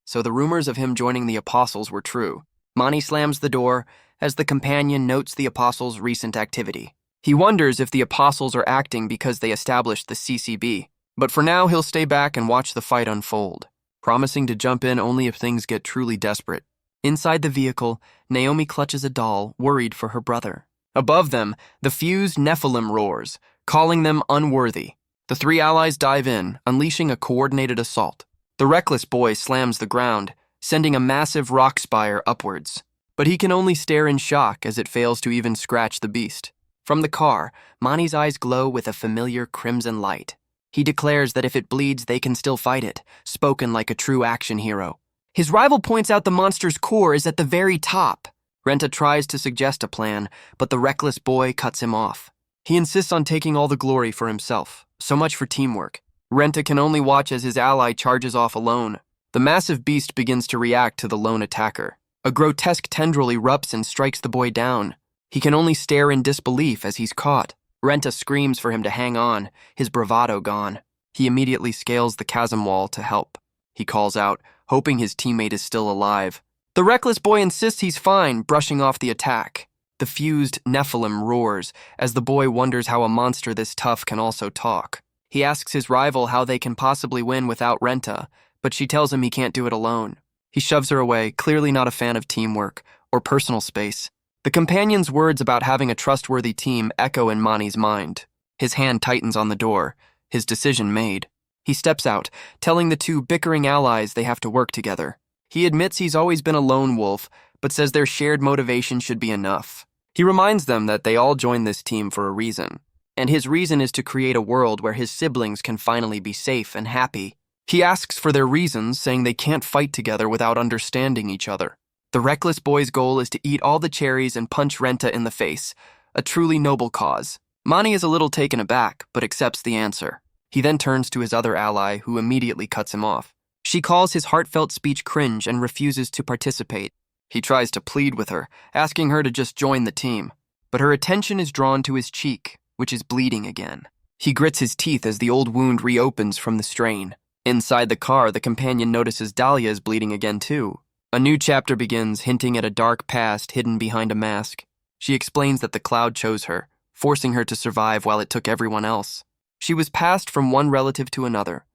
So the rumors of him joining the Apostles were true. Mani slams the door as the companion notes the Apostles' recent activity. He wonders if the Apostles are acting because they established the CCB, but for now he'll stay back and watch the fight unfold, promising to jump in only if things get truly desperate. Inside the vehicle, Naomi clutches a doll, worried for her brother. Above them, the fused Nephilim roars, calling them unworthy. The three allies dive in, unleashing a coordinated assault. The reckless boy slams the ground, sending a massive rock spire upwards. but he can only stare in shock as it fails to even scratch the beast. From the car, Mani's eyes glow with a familiar crimson light. He declares that if it bleeds, they can still fight it, spoken like a true action hero. His rival points out the monster's core is at the very top. Renta tries to suggest a plan, but the reckless boy cuts him off. He insists on taking all the glory for himself. So much for teamwork. Renta can only watch as his ally charges off alone. The massive beast begins to react to the lone attacker. A grotesque tendril erupts and strikes the boy down. He can only stare in disbelief as he's caught. Renta screams for him to hang on, his bravado gone. He immediately scales the chasm wall to help. He calls out, hoping his teammate is still alive. The reckless boy insists he's fine, brushing off the attack. The fused Nephilim roars as the boy wonders how a monster this tough can also talk. He asks his rival how they can possibly win without Renta, but she tells him he can't do it alone. He shoves her away, clearly not a fan of teamwork or personal space. The companion's words about having a trustworthy team echo in Mani's mind. His hand tightens on the door, his decision made. He steps out, telling the two bickering allies they have to work together. He admits he's always been a lone wolf, but says their shared motivation should be enough. He reminds them that they all joined this team for a reason, and his reason is to create a world where his siblings can finally be safe and happy. He asks for their reasons, saying they can't fight together without understanding each other. The reckless boy's goal is to eat all the cherries and punch Renta in the face, a truly noble cause. Mani is a little taken aback, but accepts the answer. He then turns to his other ally, who immediately cuts him off. She calls his heartfelt speech cringe and refuses to participate. He tries to plead with her, asking her to just join the team. But her attention is drawn to his cheek, which is bleeding again. He grits his teeth as the old wound reopens from the strain. Inside the car, the companion notices Dalia is bleeding again too. A new chapter begins, hinting at a dark past hidden behind a mask. She explains that the cloud chose her, forcing her to survive while it took everyone else. She was passed from one relative to another,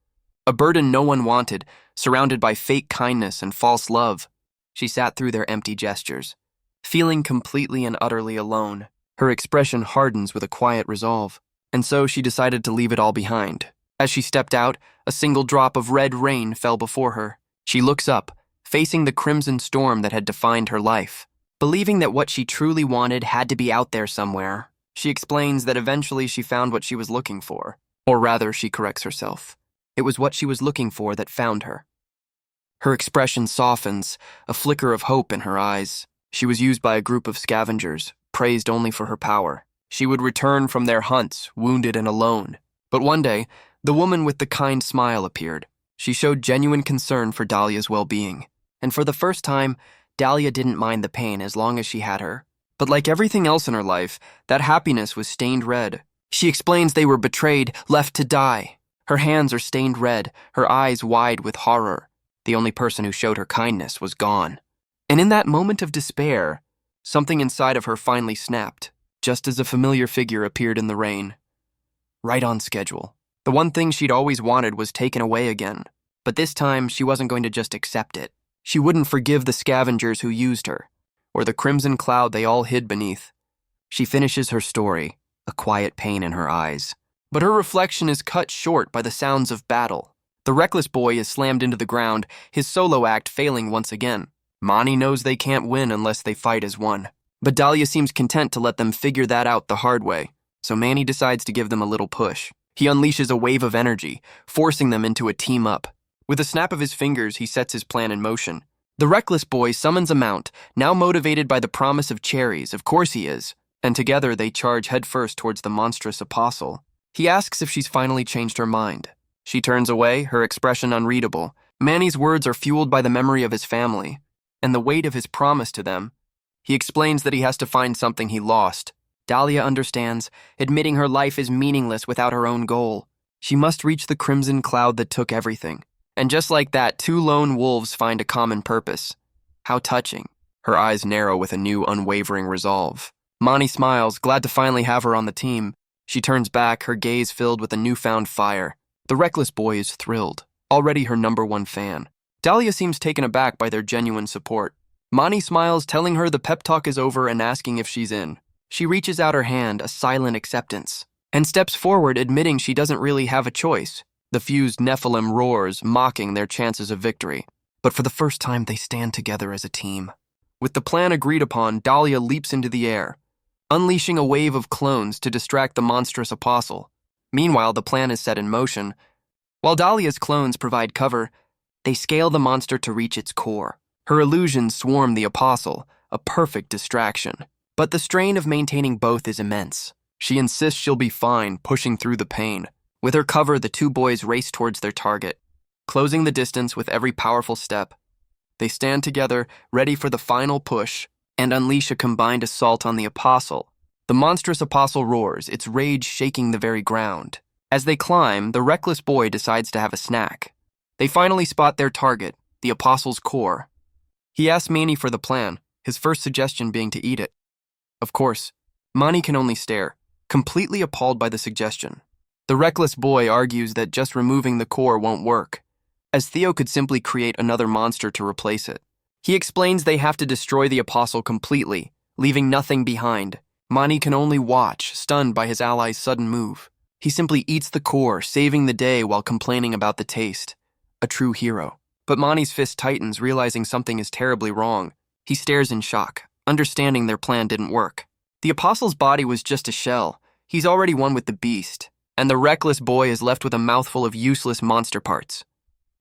a burden no one wanted, surrounded by fake kindness and false love. She sat through their empty gestures, feeling completely and utterly alone. Her expression hardens with a quiet resolve, and so she decided to leave it all behind. As she stepped out, a single drop of red rain fell before her. She looks up, facing the crimson storm that had defined her life. Believing that what she truly wanted had to be out there somewhere, she explains that eventually she found what she was looking for. Or rather, she corrects herself. It was what she was looking for that found her. Her expression softens, a flicker of hope in her eyes. She was used by a group of scavengers, praised only for her power. She would return from their hunts, wounded and alone. But one day, the woman with the kind smile appeared. She showed genuine concern for Dalia's well-being. And for the first time, Dalia didn't mind the pain as long as she had her. But like everything else in her life, that happiness was stained red. She explains they were betrayed, left to die. Her hands are stained red, her eyes wide with horror. The only person who showed her kindness was gone. And in that moment of despair, something inside of her finally snapped, just as a familiar figure appeared in the rain. Right on schedule. The one thing she'd always wanted was taken away again. But this time, she wasn't going to just accept it. She wouldn't forgive the scavengers who used her, or the crimson cloud they all hid beneath. She finishes her story, a quiet pain in her eyes. But her reflection is cut short by the sounds of battle. The reckless boy is slammed into the ground, his solo act failing once again. Mani knows they can't win unless they fight as one. But Dalia seems content to let them figure that out the hard way, so Manny decides to give them a little push. He unleashes a wave of energy, forcing them into a team-up. With a snap of his fingers, he sets his plan in motion. The reckless boy summons a mount, now motivated by the promise of cherries, of course he is, and together they charge headfirst towards the monstrous apostle. He asks if she's finally changed her mind. She turns away, her expression unreadable. Manny's words are fueled by the memory of his family, and the weight of his promise to them. He explains that he has to find something he lost. Dalia understands, admitting her life is meaningless without her own goal. She must reach the crimson cloud that took everything. And just like that, two lone wolves find a common purpose. How touching. Her eyes narrow with a new, unwavering resolve. Mani smiles, glad to finally have her on the team. She turns back, her gaze filled with a newfound fire. The reckless boy is thrilled, already her #1 fan. Dalia seems taken aback by their genuine support. Mani smiles, telling her the pep talk is over and asking if she's in. She reaches out her hand, a silent acceptance, and steps forward, admitting she doesn't really have a choice. The fused Nephilim roars, mocking their chances of victory. But for the first time, they stand together as a team. With the plan agreed upon, Dalia leaps into the air, unleashing a wave of clones to distract the monstrous apostle. Meanwhile, the plan is set in motion. While Dalia's clones provide cover, they scale the monster to reach its core. Her illusions swarm the apostle, a perfect distraction. But the strain of maintaining both is immense. She insists she'll be fine, pushing through the pain. With her cover, the two boys race towards their target, closing the distance with every powerful step. They stand together, ready for the final push, and unleash a combined assault on the apostle. The monstrous apostle roars, its rage shaking the very ground. As they climb, the reckless boy decides to have a snack. They finally spot their target, the apostle's core. He asks Mani for the plan, his first suggestion being to eat it. Of course, Mani can only stare, completely appalled by the suggestion. The reckless boy argues that just removing the core won't work, as Theo could simply create another monster to replace it. He explains they have to destroy the apostle completely, leaving nothing behind. Mani can only watch, stunned by his ally's sudden move. He simply eats the core, saving the day while complaining about the taste. A true hero. But Mani's fist tightens, realizing something is terribly wrong. He stares in shock, understanding their plan didn't work. The apostle's body was just a shell. He's already one with the beast, and the reckless boy is left with a mouthful of useless monster parts.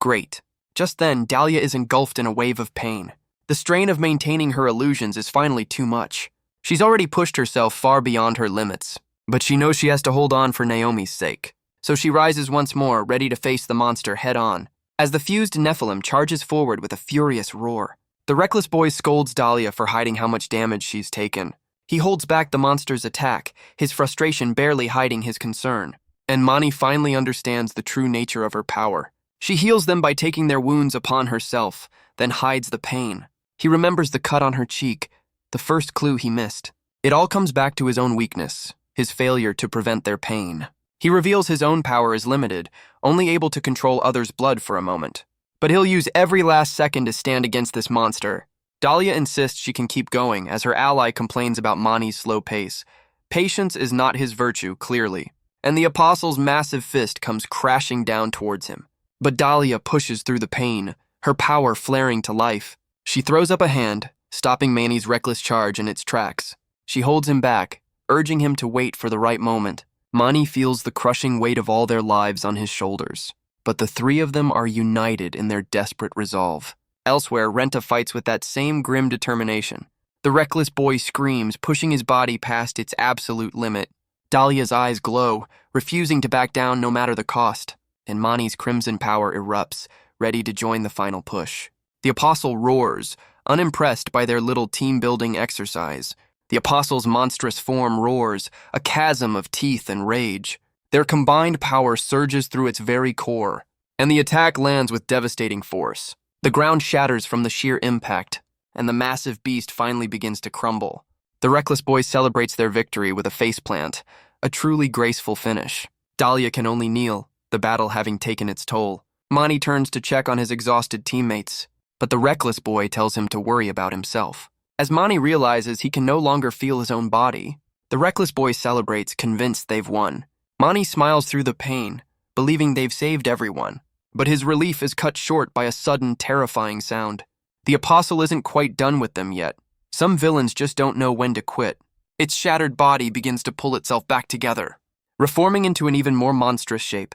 Great. Just then, Dalia is engulfed in a wave of pain. The strain of maintaining her illusions is finally too much. She's already pushed herself far beyond her limits, but she knows she has to hold on for Naomi's sake. So she rises once more, ready to face the monster head-on. As the fused Nephilim charges forward with a furious roar, the reckless boy scolds Dalia for hiding how much damage she's taken. He holds back the monster's attack, his frustration barely hiding his concern. And Mani finally understands the true nature of her power. She heals them by taking their wounds upon herself, then hides the pain. He remembers the cut on her cheek, the first clue he missed. It all comes back to his own weakness, his failure to prevent their pain. He reveals his own power is limited, only able to control others' blood for a moment. But he'll use every last second to stand against this monster. Dalia insists she can keep going, as her ally complains about Mani's slow pace. Patience is not his virtue, clearly, and the apostle's massive fist comes crashing down towards him. But Dalia pushes through the pain, her power flaring to life. She throws up a hand, stopping Mani's reckless charge in its tracks. She holds him back, urging him to wait for the right moment. Mani feels the crushing weight of all their lives on his shoulders, but the three of them are united in their desperate resolve. Elsewhere, Renta fights with that same grim determination. The reckless boy screams, pushing his body past its absolute limit. Dalia's eyes glow, refusing to back down no matter the cost, and Mani's crimson power erupts, ready to join the final push. The apostle roars, unimpressed by their little team-building exercise. The apostle's monstrous form roars, a chasm of teeth and rage. Their combined power surges through its very core, and the attack lands with devastating force. The ground shatters from the sheer impact, and the massive beast finally begins to crumble. The reckless boy celebrates their victory with a faceplant, a truly graceful finish. Dalia can only kneel, the battle having taken its toll. Mani turns to check on his exhausted teammates, but the reckless boy tells him to worry about himself. As Mani realizes he can no longer feel his own body, the reckless boy celebrates, convinced they've won. Mani smiles through the pain, believing they've saved everyone, but his relief is cut short by a sudden, terrifying sound. The apostle isn't quite done with them yet. Some villains just don't know when to quit. Its shattered body begins to pull itself back together, reforming into an even more monstrous shape.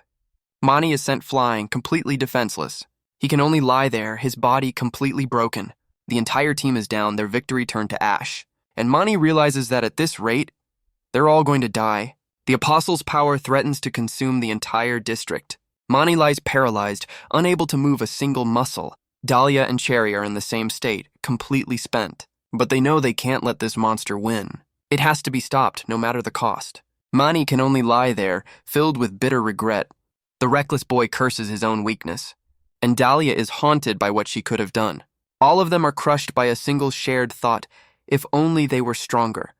Mani is sent flying, completely defenseless. He can only lie there, his body completely broken. The entire team is down, their victory turned to ash. And Mani realizes that at this rate, they're all going to die. The apostle's power threatens to consume the entire district. Mani lies paralyzed, unable to move a single muscle. Dalia and Cherry are in the same state, completely spent. But they know they can't let this monster win. It has to be stopped, no matter the cost. Mani can only lie there, filled with bitter regret. The reckless boy curses his own weakness, and Dalia is haunted by what she could have done. All of them are crushed by a single shared thought, if only they were stronger.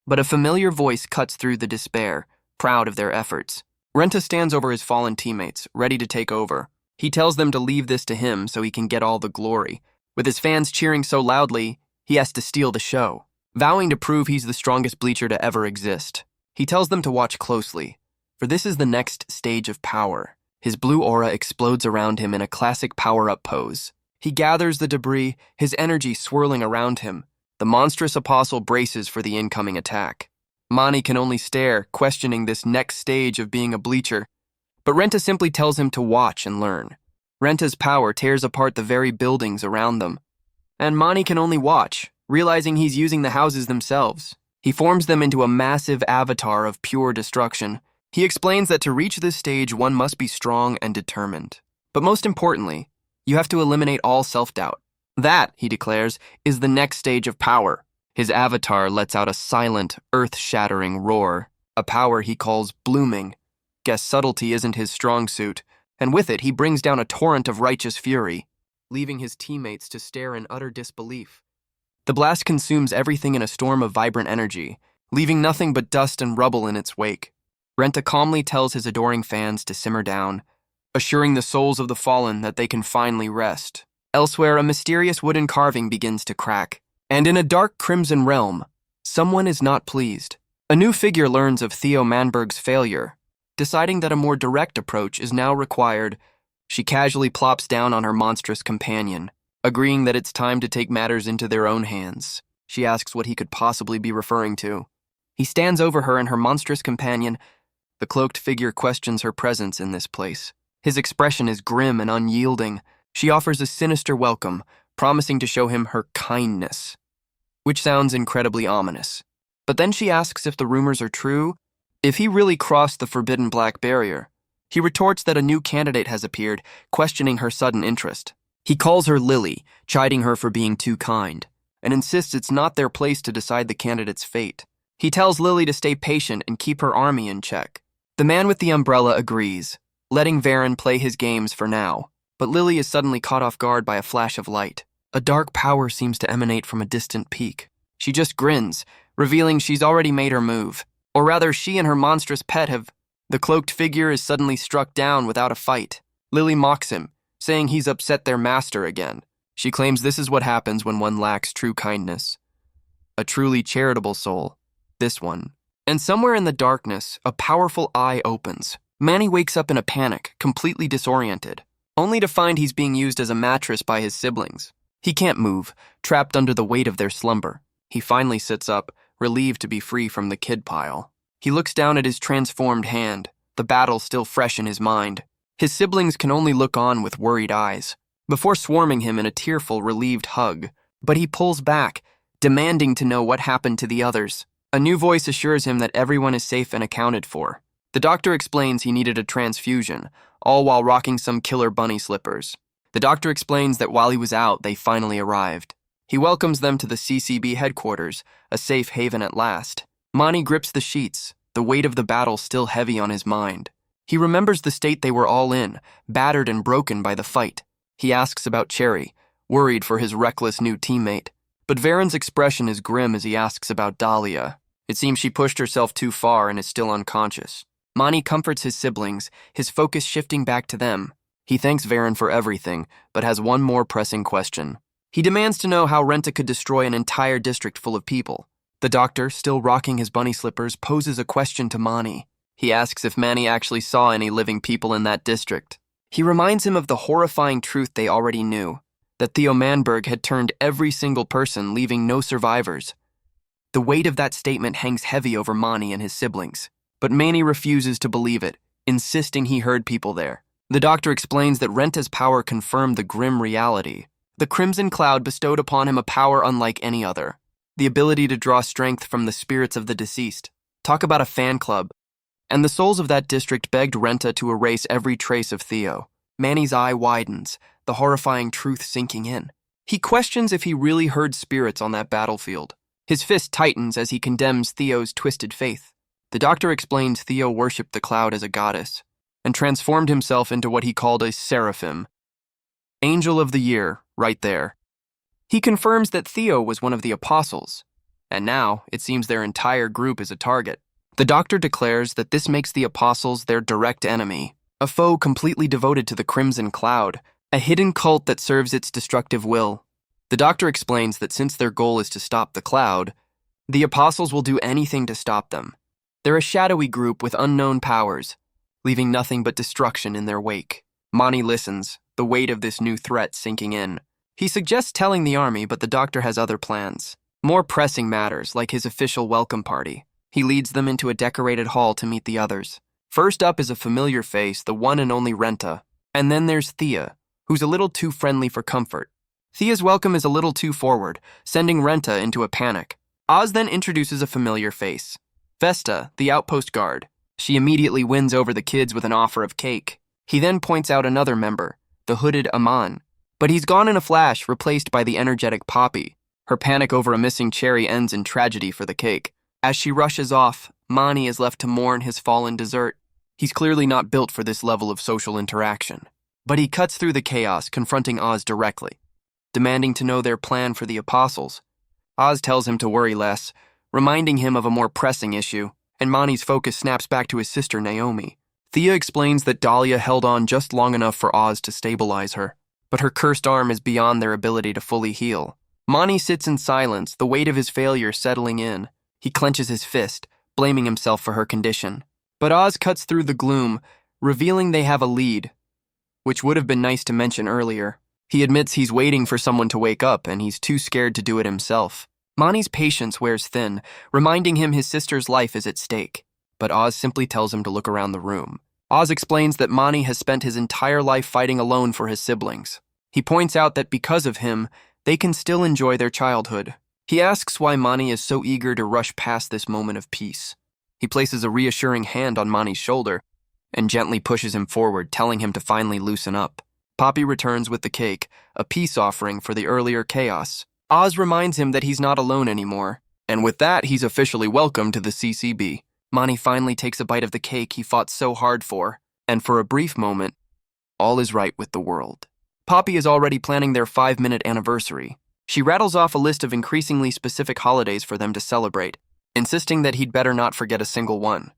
But a familiar voice cuts through the despair, proud of their efforts. Renta stands over his fallen teammates, ready to take over. He tells them to leave this to him so he can get all the glory. With his fans cheering so loudly, he has to steal the show, vowing to prove he's the strongest bleacher to ever exist. He tells them to watch closely, for this is the next stage of power. His blue aura explodes around him in a classic power-up pose. He gathers the debris, his energy swirling around him. The monstrous apostle braces for the incoming attack. Mani can only stare, questioning this next stage of being a bleacher, but Renta simply tells him to watch and learn. Renta's power tears apart the very buildings around them, and Mani can only watch, realizing he's using the houses themselves. He forms them into a massive avatar of pure destruction. He explains that to reach this stage, one must be strong and determined. But most importantly, you have to eliminate all self-doubt. That, he declares, is the next stage of power. His avatar lets out a silent, earth-shattering roar, a power he calls blooming. Guess subtlety isn't his strong suit, and with it he brings down a torrent of righteous fury, leaving his teammates to stare in utter disbelief. The blast consumes everything in a storm of vibrant energy, leaving nothing but dust and rubble in its wake. Renta calmly tells his adoring fans to simmer down, assuring the souls of the fallen that they can finally rest. Elsewhere, a mysterious wooden carving begins to crack, and in a dark crimson realm, someone is not pleased. A new figure learns of Theo Manberg's failure. Deciding that a more direct approach is now required, she casually plops down on her monstrous companion, agreeing that it's time to take matters into their own hands. She asks what he could possibly be referring to. He stands over her and her monstrous companion. The cloaked figure questions her presence in this place. His expression is grim and unyielding. She offers a sinister welcome, promising to show him her kindness, which sounds incredibly ominous. But then she asks if the rumors are true, if he really crossed the forbidden black barrier. He retorts that a new candidate has appeared, questioning her sudden interest. He calls her Lily, chiding her for being too kind, and insists it's not their place to decide the candidate's fate. He tells Lily to stay patient and keep her army in check. The man with the umbrella agrees, letting Varen play his games for now. But Lily is suddenly caught off guard by a flash of light. A dark power seems to emanate from a distant peak. She just grins, revealing she's already made her move. Or rather, she and her monstrous pet have. The cloaked figure is suddenly struck down without a fight. Lily mocks him, saying he's upset their master again. She claims this is what happens when one lacks true kindness. A truly charitable soul. This one. And somewhere in the darkness, a powerful eye opens. Manny wakes up in a panic, completely disoriented, only to find he's being used as a mattress by his siblings. He can't move, trapped under the weight of their slumber. He finally sits up, relieved to be free from the kid pile. He looks down at his transformed hand, the battle still fresh in his mind. His siblings can only look on with worried eyes, before swarming him in a tearful, relieved hug. But he pulls back, demanding to know what happened to the others. A new voice assures him that everyone is safe and accounted for. The doctor explains he needed a transfusion, all while rocking some killer bunny slippers. The doctor explains that while he was out, they finally arrived. He welcomes them to the CCB headquarters, a safe haven at last. Mani grips the sheets, the weight of the battle still heavy on his mind. He remembers the state they were all in, battered and broken by the fight. He asks about Cherry, worried for his reckless new teammate. But Varen's expression is grim as he asks about Dalia. It seems she pushed herself too far and is still unconscious. Mani comforts his siblings, his focus shifting back to them. He thanks Varen for everything, but has one more pressing question. He demands to know how Renta could destroy an entire district full of people. The doctor, still rocking his bunny slippers, poses a question to Mani. He asks if Manny actually saw any living people in that district. He reminds him of the horrifying truth they already knew, that Theo Manberg had turned every single person, leaving no survivors. The weight of that statement hangs heavy over Mani and his siblings, but Manny refuses to believe it, insisting he heard people there. The doctor explains that Renta's power confirmed the grim reality. The Crimson Cloud bestowed upon him a power unlike any other, the ability to draw strength from the spirits of the deceased. Talk about a fan club. And the souls of that district begged Renta to erase every trace of Theo. Manny's eye widens, the horrifying truth sinking in. He questions if he really heard spirits on that battlefield. His fist tightens as he condemns Theo's twisted faith. The doctor explains Theo worshipped the cloud as a goddess, and transformed himself into what he called a seraphim. Angel of the year, right there. He confirms that Theo was one of the apostles, and now it seems their entire group is a target. The doctor declares that this makes the apostles their direct enemy, a foe completely devoted to the Crimson Cloud, a hidden cult that serves its destructive will. The doctor explains that since their goal is to stop the cloud, the apostles will do anything to stop them. They're a shadowy group with unknown powers, leaving nothing but destruction in their wake. Mani listens, the weight of this new threat sinking in. He suggests telling the army, but the doctor has other plans. More pressing matters, like his official welcome party. He leads them into a decorated hall to meet the others. First up is a familiar face, the one and only Rena. And then there's Thea, who's a little too friendly for comfort. Thea's welcome is a little too forward, sending Rena into a panic. Oz then introduces a familiar face, Vesta, the outpost guard. She immediately wins over the kids with an offer of cake. He then points out another member, the hooded Aman. But he's gone in a flash, replaced by the energetic Poppy. Her panic over a missing cherry ends in tragedy for the cake. As she rushes off, Mani is left to mourn his fallen dessert. He's clearly not built for this level of social interaction. But he cuts through the chaos, confronting Oz directly, demanding to know their plan for the apostles. Oz tells him to worry less, reminding him of a more pressing issue, and Mani's focus snaps back to his sister Naomi. Thea explains that Dalia held on just long enough for Oz to stabilize her, but her cursed arm is beyond their ability to fully heal. Mani sits in silence, the weight of his failure settling in. He clenches his fist, blaming himself for her condition. But Oz cuts through the gloom, revealing they have a lead, which would have been nice to mention earlier. He admits he's waiting for someone to wake up, and he's too scared to do it himself. Mani's patience wears thin, reminding him his sister's life is at stake. But Oz simply tells him to look around the room. Oz explains that Mani has spent his entire life fighting alone for his siblings. He points out that because of him, they can still enjoy their childhood. He asks why Mani is so eager to rush past this moment of peace. He places a reassuring hand on Mani's shoulder and gently pushes him forward, telling him to finally loosen up. Poppy returns with the cake, a peace offering for the earlier chaos. Oz reminds him that he's not alone anymore, and with that, he's officially welcomed to the CCB. Mani finally takes a bite of the cake he fought so hard for, and for a brief moment, all is right with the world. Poppy is already planning their 5-minute anniversary. She rattles off a list of increasingly specific holidays for them to celebrate, insisting that he'd better not forget a single one.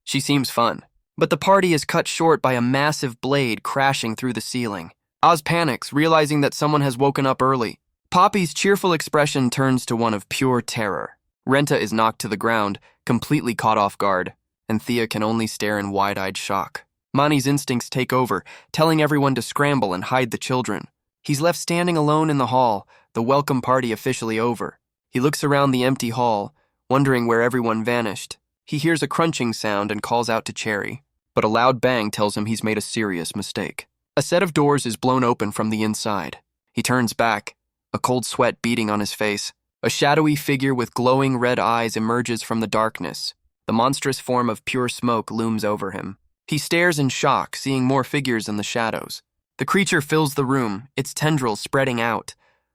She seems fun, but the party is cut short by a massive blade crashing through the ceiling. Oz panics, realizing that someone has woken up early. Poppy's cheerful expression turns to one of pure terror. Rena is knocked to the ground, completely caught off guard, and Thea can only stare in wide-eyed shock. Mani's instincts take over, telling everyone to scramble and hide the children. He's left standing alone in the hall, the welcome party officially over. He looks around the empty hall, wondering where everyone vanished. He hears a crunching sound and calls out to Cherry, but a loud bang tells him he's made a serious mistake. A set of doors is blown open from the inside. He turns back, a cold sweat beading on his face. A shadowy figure with glowing red eyes emerges from the darkness. The monstrous form of pure smoke looms over him. He stares in shock, seeing more figures in the shadows. The creature fills the room, its tendrils spreading out.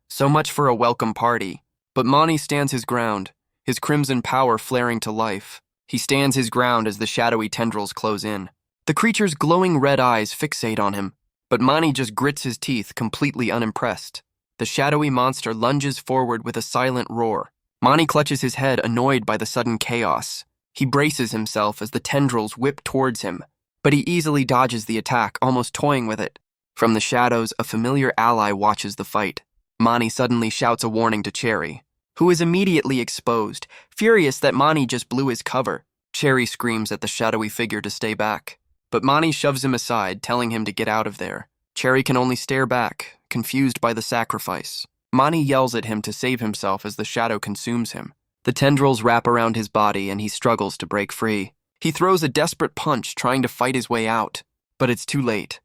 So much for a welcome party. But Mani stands his ground, his crimson power flaring to life. He stands his ground as the shadowy tendrils close in. The creature's glowing red eyes fixate on him, but Mani just grits his teeth, completely unimpressed. The shadowy monster lunges forward with a silent roar. Mani clutches his head, annoyed by the sudden chaos. He braces himself as the tendrils whip towards him, but he easily dodges the attack, almost toying with it. From the shadows, a familiar ally watches the fight. Mani suddenly shouts a warning to Cherry, who is immediately exposed, furious that Mani just blew his cover. Cherry screams at the shadowy figure to stay back, but Mani shoves him aside, telling him to get out of there. Cherry can only stare back, confused by the sacrifice. Mani yells at him to save himself as the shadow consumes him. The tendrils wrap around his body and he struggles to break free. He throws a desperate punch, trying to fight his way out, but it's too late.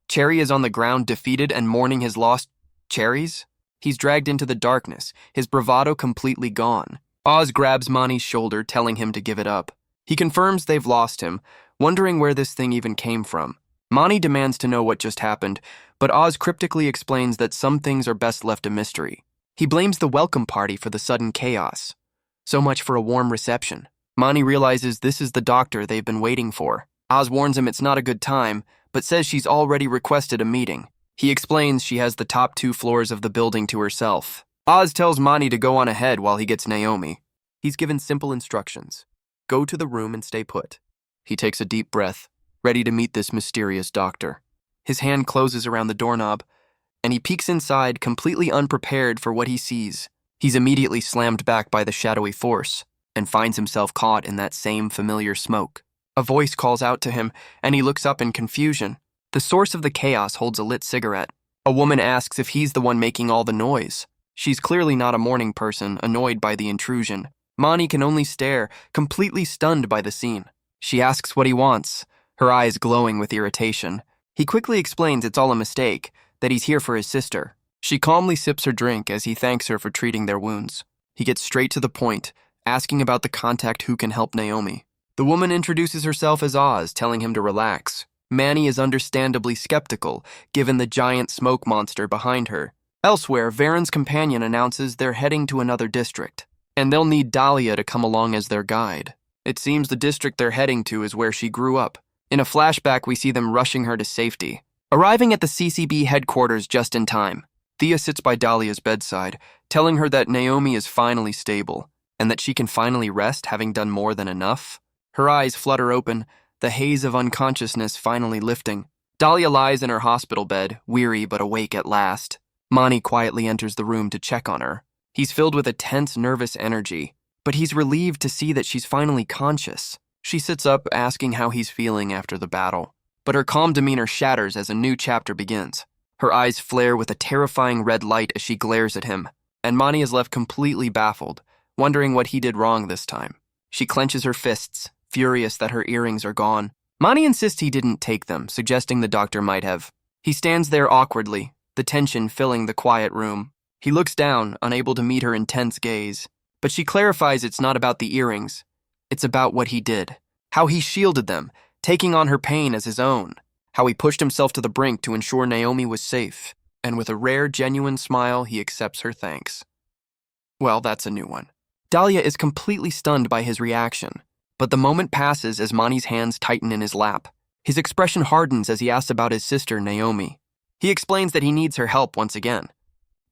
Cherry is on the ground, defeated and mourning his lost cherries. He's dragged into the darkness, his bravado completely gone. Oz grabs Mani's shoulder, telling him to give it up. He confirms they've lost him, wondering where this thing even came from. Mani demands to know what just happened, but Oz cryptically explains that some things are best left a mystery. He blames the welcome party for the sudden chaos. So much for a warm reception. Mani realizes this is the doctor they've been waiting for. Oz warns him it's not a good time, but says she's already requested a meeting. He explains she has the top 2 floors of the building to herself. Oz tells Mani to go on ahead while he gets Naomi. He's given simple instructions. Go to the room and stay put. He takes a deep breath, ready to meet this mysterious doctor. His hand closes around the doorknob, and he peeks inside, completely unprepared for what he sees. He's immediately slammed back by the shadowy force, and finds himself caught in that same familiar smoke. A voice calls out to him, and he looks up in confusion. The source of the chaos holds a lit cigarette. A woman asks if he's the one making all the noise. She's clearly not a morning person, annoyed by the intrusion. Mani can only stare, completely stunned by the scene. She asks what he wants, her eyes glowing with irritation. He quickly explains it's all a mistake, that he's here for his sister. She calmly sips her drink as he thanks her for treating their wounds. He gets straight to the point, asking about the contact who can help Naomi. The woman introduces herself as Oz, telling him to relax. Manny is understandably skeptical, given the giant smoke monster behind her. Elsewhere, Varen's companion announces they're heading to another district, and they'll need Dalia to come along as their guide. It seems the district they're heading to is where she grew up. In a flashback, we see them rushing her to safety. Arriving at the CCB headquarters just in time, Thea sits by Dalia's bedside, telling her that Naomi is finally stable, and that she can finally rest, having done more than enough. Her eyes flutter open, the haze of unconsciousness finally lifting. Dalia lies in her hospital bed, weary but awake at last. Mani quietly enters the room to check on her. He's filled with a tense, nervous energy, but he's relieved to see that she's finally conscious. She sits up, asking how he's feeling after the battle, but her calm demeanor shatters as a new chapter begins. Her eyes flare with a terrifying red light as she glares at him, and Mani is left completely baffled, wondering what he did wrong this time. She clenches her fists, furious that her earrings are gone. Mani insists he didn't take them, suggesting the doctor might have. He stands there awkwardly, the tension filling the quiet room. He looks down, unable to meet her intense gaze, but she clarifies it's not about the earrings. It's about what he did, how he shielded them, taking on her pain as his own, how he pushed himself to the brink to ensure Naomi was safe, and with a rare, genuine smile, he accepts her thanks. Well, that's a new one. Dalia is completely stunned by his reaction, but the moment passes as Mani's hands tighten in his lap. His expression hardens as he asks about his sister, Naomi. He explains that he needs her help once again,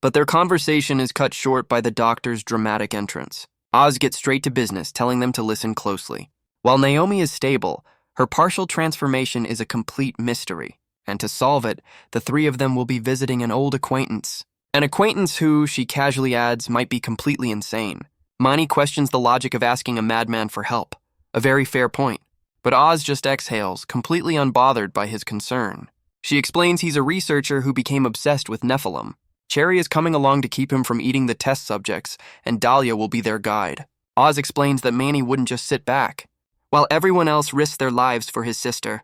but their conversation is cut short by the doctor's dramatic entrance. Oz gets straight to business, telling them to listen closely. While Naomi is stable, her partial transformation is a complete mystery, and to solve it, the three of them will be visiting an old acquaintance. An acquaintance who, she casually adds, might be completely insane. Mani questions the logic of asking a madman for help. A very fair point, but Oz just exhales, completely unbothered by his concern. She explains he's a researcher who became obsessed with Nephilim. Cherry is coming along to keep him from eating the test subjects, and Dalia will be their guide. Oz explains that Manny wouldn't just sit back, while everyone else risks their lives for his sister.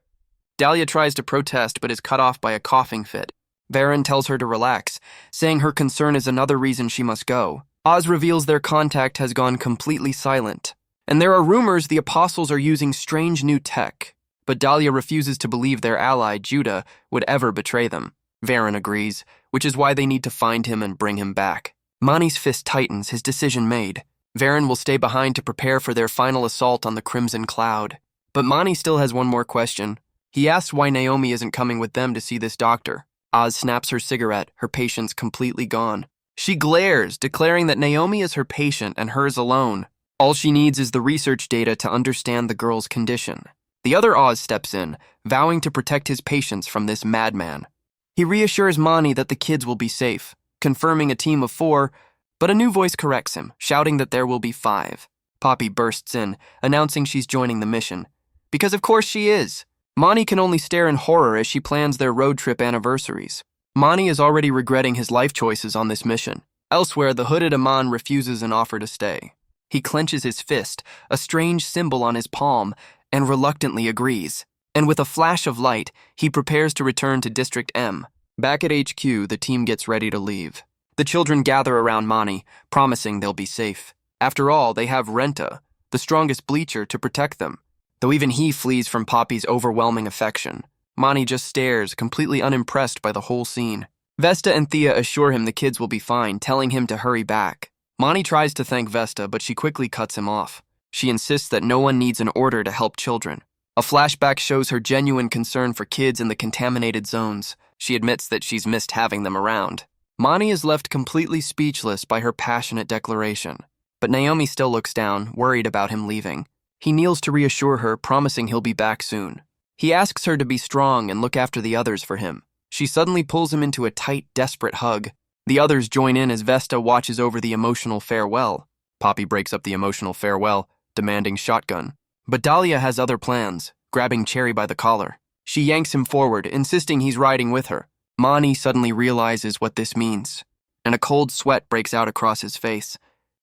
Dalia tries to protest but is cut off by a coughing fit. Varen tells her to relax, saying her concern is another reason she must go. Oz reveals their contact has gone completely silent, and there are rumors the apostles are using strange new tech, but Dalia refuses to believe their ally, Judah, would ever betray them. Varen agrees, which is why they need to find him and bring him back. Mani's fist tightens, his decision made. Varen will stay behind to prepare for their final assault on the Crimson Cloud. But Mani still has one more question. He asks why Naomi isn't coming with them to see this doctor. Oz snaps her cigarette, her patience completely gone. She glares, declaring that Naomi is her patient and hers alone. All she needs is the research data to understand the girl's condition. The other Oz steps in, vowing to protect his patients from this madman. He reassures Mani that the kids will be safe, confirming a team of 4, but a new voice corrects him, shouting that there will be 5. Poppy bursts in, announcing she's joining the mission. Because of course she is. Mani can only stare in horror as she plans their road trip anniversaries. Mani is already regretting his life choices on this mission. Elsewhere, the hooded Aman refuses an offer to stay. He clenches his fist, a strange symbol on his palm, and reluctantly agrees. And with a flash of light, he prepares to return to District M. Back at HQ, the team gets ready to leave. The children gather around Mani, promising they'll be safe. After all, they have Renta, the strongest bleacher, to protect them. Though even he flees from Poppy's overwhelming affection. Mani just stares, completely unimpressed by the whole scene. Vesta and Thea assure him the kids will be fine, telling him to hurry back. Mani tries to thank Vesta, but she quickly cuts him off. She insists that no one needs an order to help children. A flashback shows her genuine concern for kids in the contaminated zones. She admits that she's missed having them around. Mani is left completely speechless by her passionate declaration. But Naomi still looks down, worried about him leaving. He kneels to reassure her, promising he'll be back soon. He asks her to be strong and look after the others for him. She suddenly pulls him into a tight, desperate hug. The others join in as Vesta watches over the emotional farewell. Poppy breaks up the emotional farewell, demanding shotgun. But Dalia has other plans, grabbing Cherry by the collar. She yanks him forward, insisting he's riding with her. Mani suddenly realizes what this means, and a cold sweat breaks out across his face.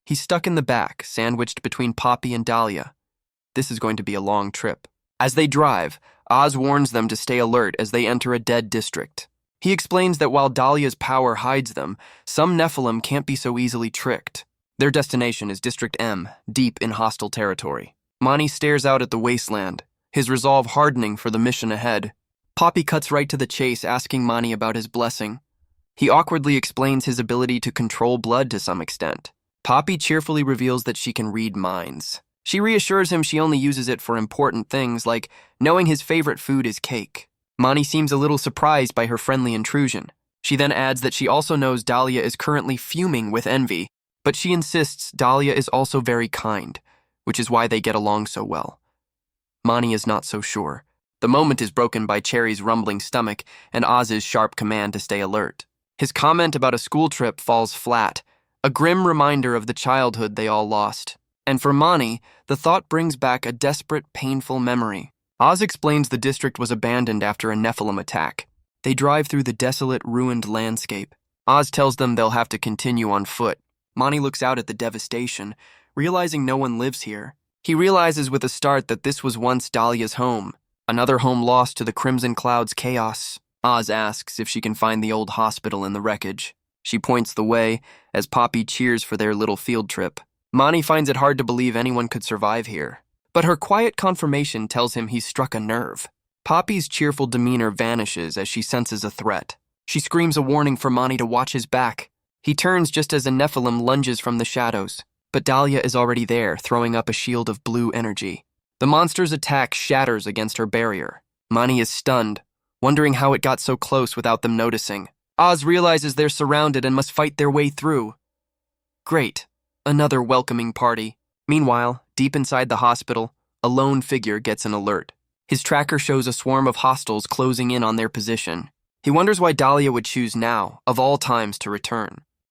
He's stuck in the back, sandwiched between Poppy and Dalia. This is going to be a long trip. As they drive, Oz warns them to stay alert as they enter a dead district. He explains that while Dalia's power hides them, some Nephilim can't be so easily tricked. Their destination is District M, deep in hostile territory. Mani stares out at the wasteland, his resolve hardening for the mission ahead. Poppy cuts right to the chase, asking Mani about his blessing. He awkwardly explains his ability to control blood to some extent. Poppy cheerfully reveals that she can read minds. She reassures him she only uses it for important things, like knowing his favorite food is cake. Mani seems a little surprised by her friendly intrusion. She then adds that she also knows Dalia is currently fuming with envy, but she insists Dalia is also very kind, which is why they get along so well. Mani is not so sure. The moment is broken by Cherry's rumbling stomach and Oz's sharp command to stay alert. His comment about a school trip falls flat, a grim reminder of the childhood they all lost. And for Mani, the thought brings back a desperate, painful memory. Oz explains the district was abandoned after a Nephilim attack. They drive through the desolate, ruined landscape. Oz tells them they'll have to continue on foot. Mani looks out at the devastation, realizing no one lives here. He realizes with a start that this was once Dalia's home, another home lost to the Crimson Cloud's chaos. Oz asks if she can find the old hospital in the wreckage. She points the way as Poppy cheers for their little field trip. Mani finds it hard to believe anyone could survive here, but her quiet confirmation tells him he's struck a nerve. Poppy's cheerful demeanor vanishes as she senses a threat. She screams a warning for Mani to watch his back. He turns just as a Nephilim lunges from the shadows, but Dalia is already there, throwing up a shield of blue energy. The monster's attack shatters against her barrier. Mani is stunned, wondering how it got so close without them noticing. Oz realizes they're surrounded and must fight their way through. Great. Another welcoming party. Meanwhile, deep inside the hospital, a lone figure gets an alert. His tracker shows a swarm of hostiles closing in on their position. He wonders why Dalia would choose now, of all times, to return.